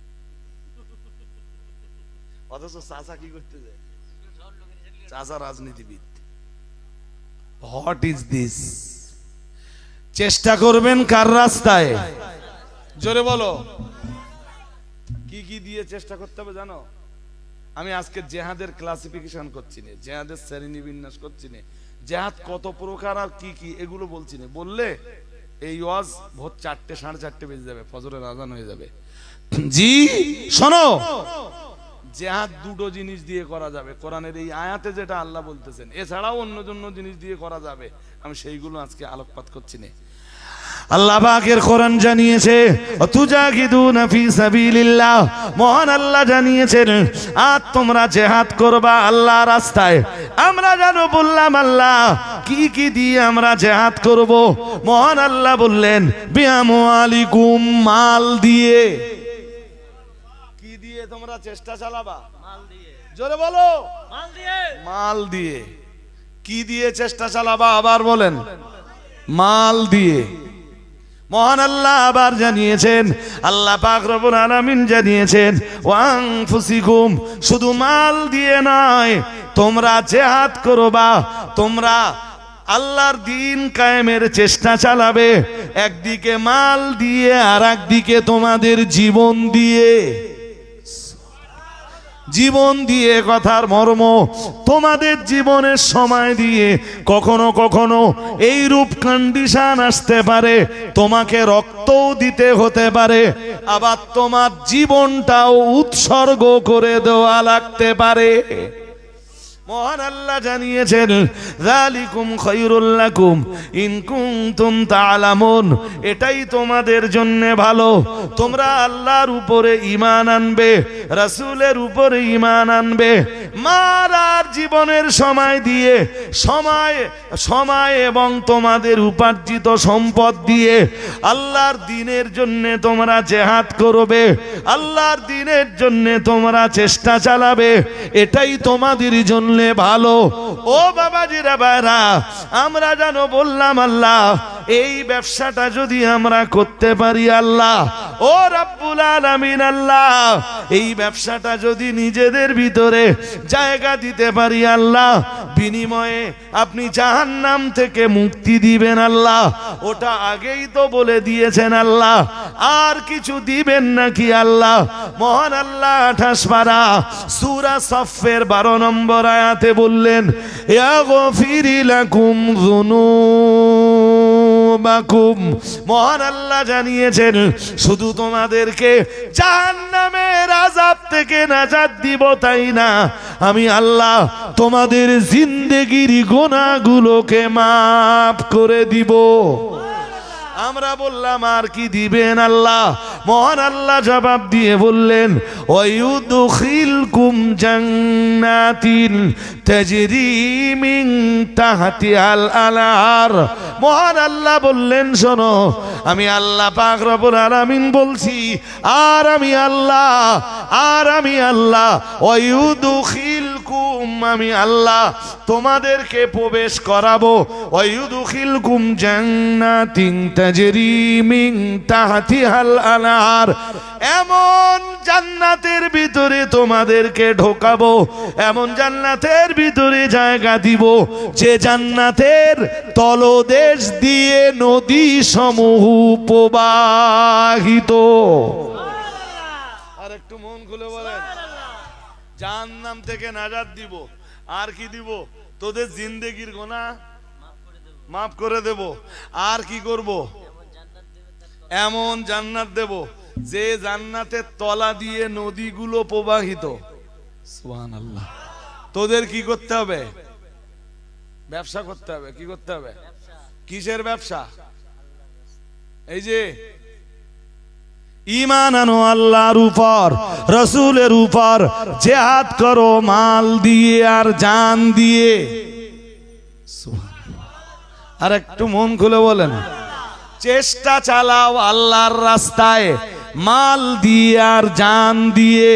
অথচ চাচা কি করতে যায়? চাচা রাজনীতিবিদ। What is this? চেষ্টা করবেন কার রাস্তায়? জোরে বলো। কি কি দিয়ে চেষ্টা করতে হবে জানো? আমি আজকে জেহাদের ক্লাসিফিকেশন করছি না, জেহাদের শ্রেণী বিন্যাস করছি না, জেহাদ কত প্রকার আর কি কি এগুলো বলছি না। বললে এই ওয়াজ ভোর 4টে 4:30 বেজে যাবে, ফজরের আজান হয়ে যাবে। জি শোনো, জেহাদ দুটো জিনিস দিয়ে করা যাবে, কোরআনের এই আয়াতে যেটা আল্লাহ বলতেছেন, এছাড়াও অন্য জিনিস দিয়ে করা যাবে, আমি সেইগুলো আজকে আলোকপাত করছি না। আল্লাহ পাকের কোরআন জানিয়েছে তুজাহিদুনা ফি সাবিলিল্লাহ, মহান আল্লাহ জানিয়েছেন আর তোমরা জিহাদ করবা আল্লাহর রাস্তায়। আমরা জানো বললাম আল্লাহ কি কি দিয়ে আমরা জিহাদ করব। মহান আল্লাহ বললেন বিআমওয়ালিকুম, মাল দিয়ে। কি দিয়ে তোমরা চেষ্টা চালাবা? মাল দিয়ে। জোরে বলো। মাল দিয়ে। মাল দিয়ে। কি দিয়ে চেষ্টা চালাবা আবার বলেন? মাল দিয়ে। মহান আল্লাহ আবার জানিয়েছেন, আল্লাহ পাক রব্বুল আলামিন জানিয়েছেন ওয়ানফুসিকুম, শুধু মাল দিয়ে নয়, তোমরা জিহাদ করবা, তোমরা আল্লাহর দ্বীন কায়েমের চেষ্টা চালাবে, একদিকে মাল দিয়ে আর একদিকে তোমাদের জীবন দিয়ে। জীবন দিয়ে কথার মর্ম, তোমাদের জীবনের সময় দিয়ে কখনো কখনো এই রূপ কন্ডিশন আসতে পারে, তোমাকে রক্তও দিতে হতে পারে, আবার তোমার জীবনটাও উৎসর্গ করে দেওয়া লাগতে পারে। মহান আল্লাহ জানিয়েছেন যালিকুম খায়রুল লাকুম ইন কুনতুম তা'লামুন, এটাই তোমাদের জন্য ভালো, তোমরা আল্লাহর উপরে ঈমান আনবে, রাসূলের উপরে ঈমান আনবে, মারার জীবনের সময় দিয়ে সময় এবং তোমাদের উপার্জিত সম্পদ দিয়ে আল্লাহর দ্বীনের জন্য তোমরা জিহাদ করবে, আল্লাহর দ্বীনের জন্য তোমরা চেষ্টা চালাবে, এটাই তোমাদের জন্য ভালো। ও বাবাজিরা ভাইরা, আমরা জানো বললাম আল্লাহ এই ব্যবসাটা যদি আমরা করতে পারি আল্লাহ, ও রাব্বুল আলামিন আল্লাহ এই ব্যবসাটা যদি নিজেদের ভিতরে জায়গা দিতে পারি আল্লাহ, বিনিময়ে আপনি জাহান্নাম থেকে মুক্তি দিবেন আল্লাহ, ওটা আগেই তো বলে দিয়েছেন আল্লাহ, আর কিছু দিবেন নাকি আল্লাহ? মহান আল্লাহ 28 পারা সূরা সফের 12 নম্বর আয়াতে বললেন ইয়াগফিরি লাকুম যুনুবাকুম, মহান আল্লাহ জানিয়েছেন শুধু তোমাদেরকে জাহান্নামের আযাব থেকে নাজাত দিব তাই না, আমি আল্লাহ তোমাদের জিন্দেগির গুনাহগুলোকে মাফ করে দিব। আমরা বললাম আর কি দিবেন আল্লাহ? মহান আল্লাহ জবাব দিয়ে বললেন ওয়ায়ুদখিলকুম জান্নাতিন তাজরি মিন তাহতিহাল আনহার, মহান আল্লাহ বললেন শোনো, আমি আল্লাহ পাক রব্বুল আলামিন বলছি, আর আমি আল্লাহ ওয়ায়ুদখিলকুম, আমি আল্লাহ তোমাদেরকে প্রবেশ করাবো, ওয়ায়ুদখিলকুম জান্নাতিন তাজরি মিন তাহতিহাল আনহার, এমন জান্নাতের ভিতরে তোমাদেরকে ঢোকাবো, এমন জান্নাতের ভিতরে জায়গা দিব যে জান্নাতের তলদেশ দিয়ে নদী সমূহ প্রবাহিত। আর একটু মন খুলে বলেন, জাহান্নাম থেকে নাজাত দিব, আর কি দিব? তোদের জিন্দেগির গুনাহ মাফ করে দেব, আর কি করব? এমন জান্নাত দেব যে জান্নাতের তলা দিয়ে নদীগুলো প্রবাহিত। সুবহানাল্লাহ। তোদের কি করতে হবে? ব্যবসা করতে হবে। কি করতে হবে? কিসের ব্যবসা? এই যে ঈমান আনো আল্লাহর উপর, রাসূলের উপর, জিহাদ করো মাল দিয়ে আর জান দিয়ে। সুবহানাল্লাহ। আর একটু মন খুলে বলেন, চেষ্টা চালাও আল্লাহর রাস্তায় মাল দিয়ে আর জান দিয়ে।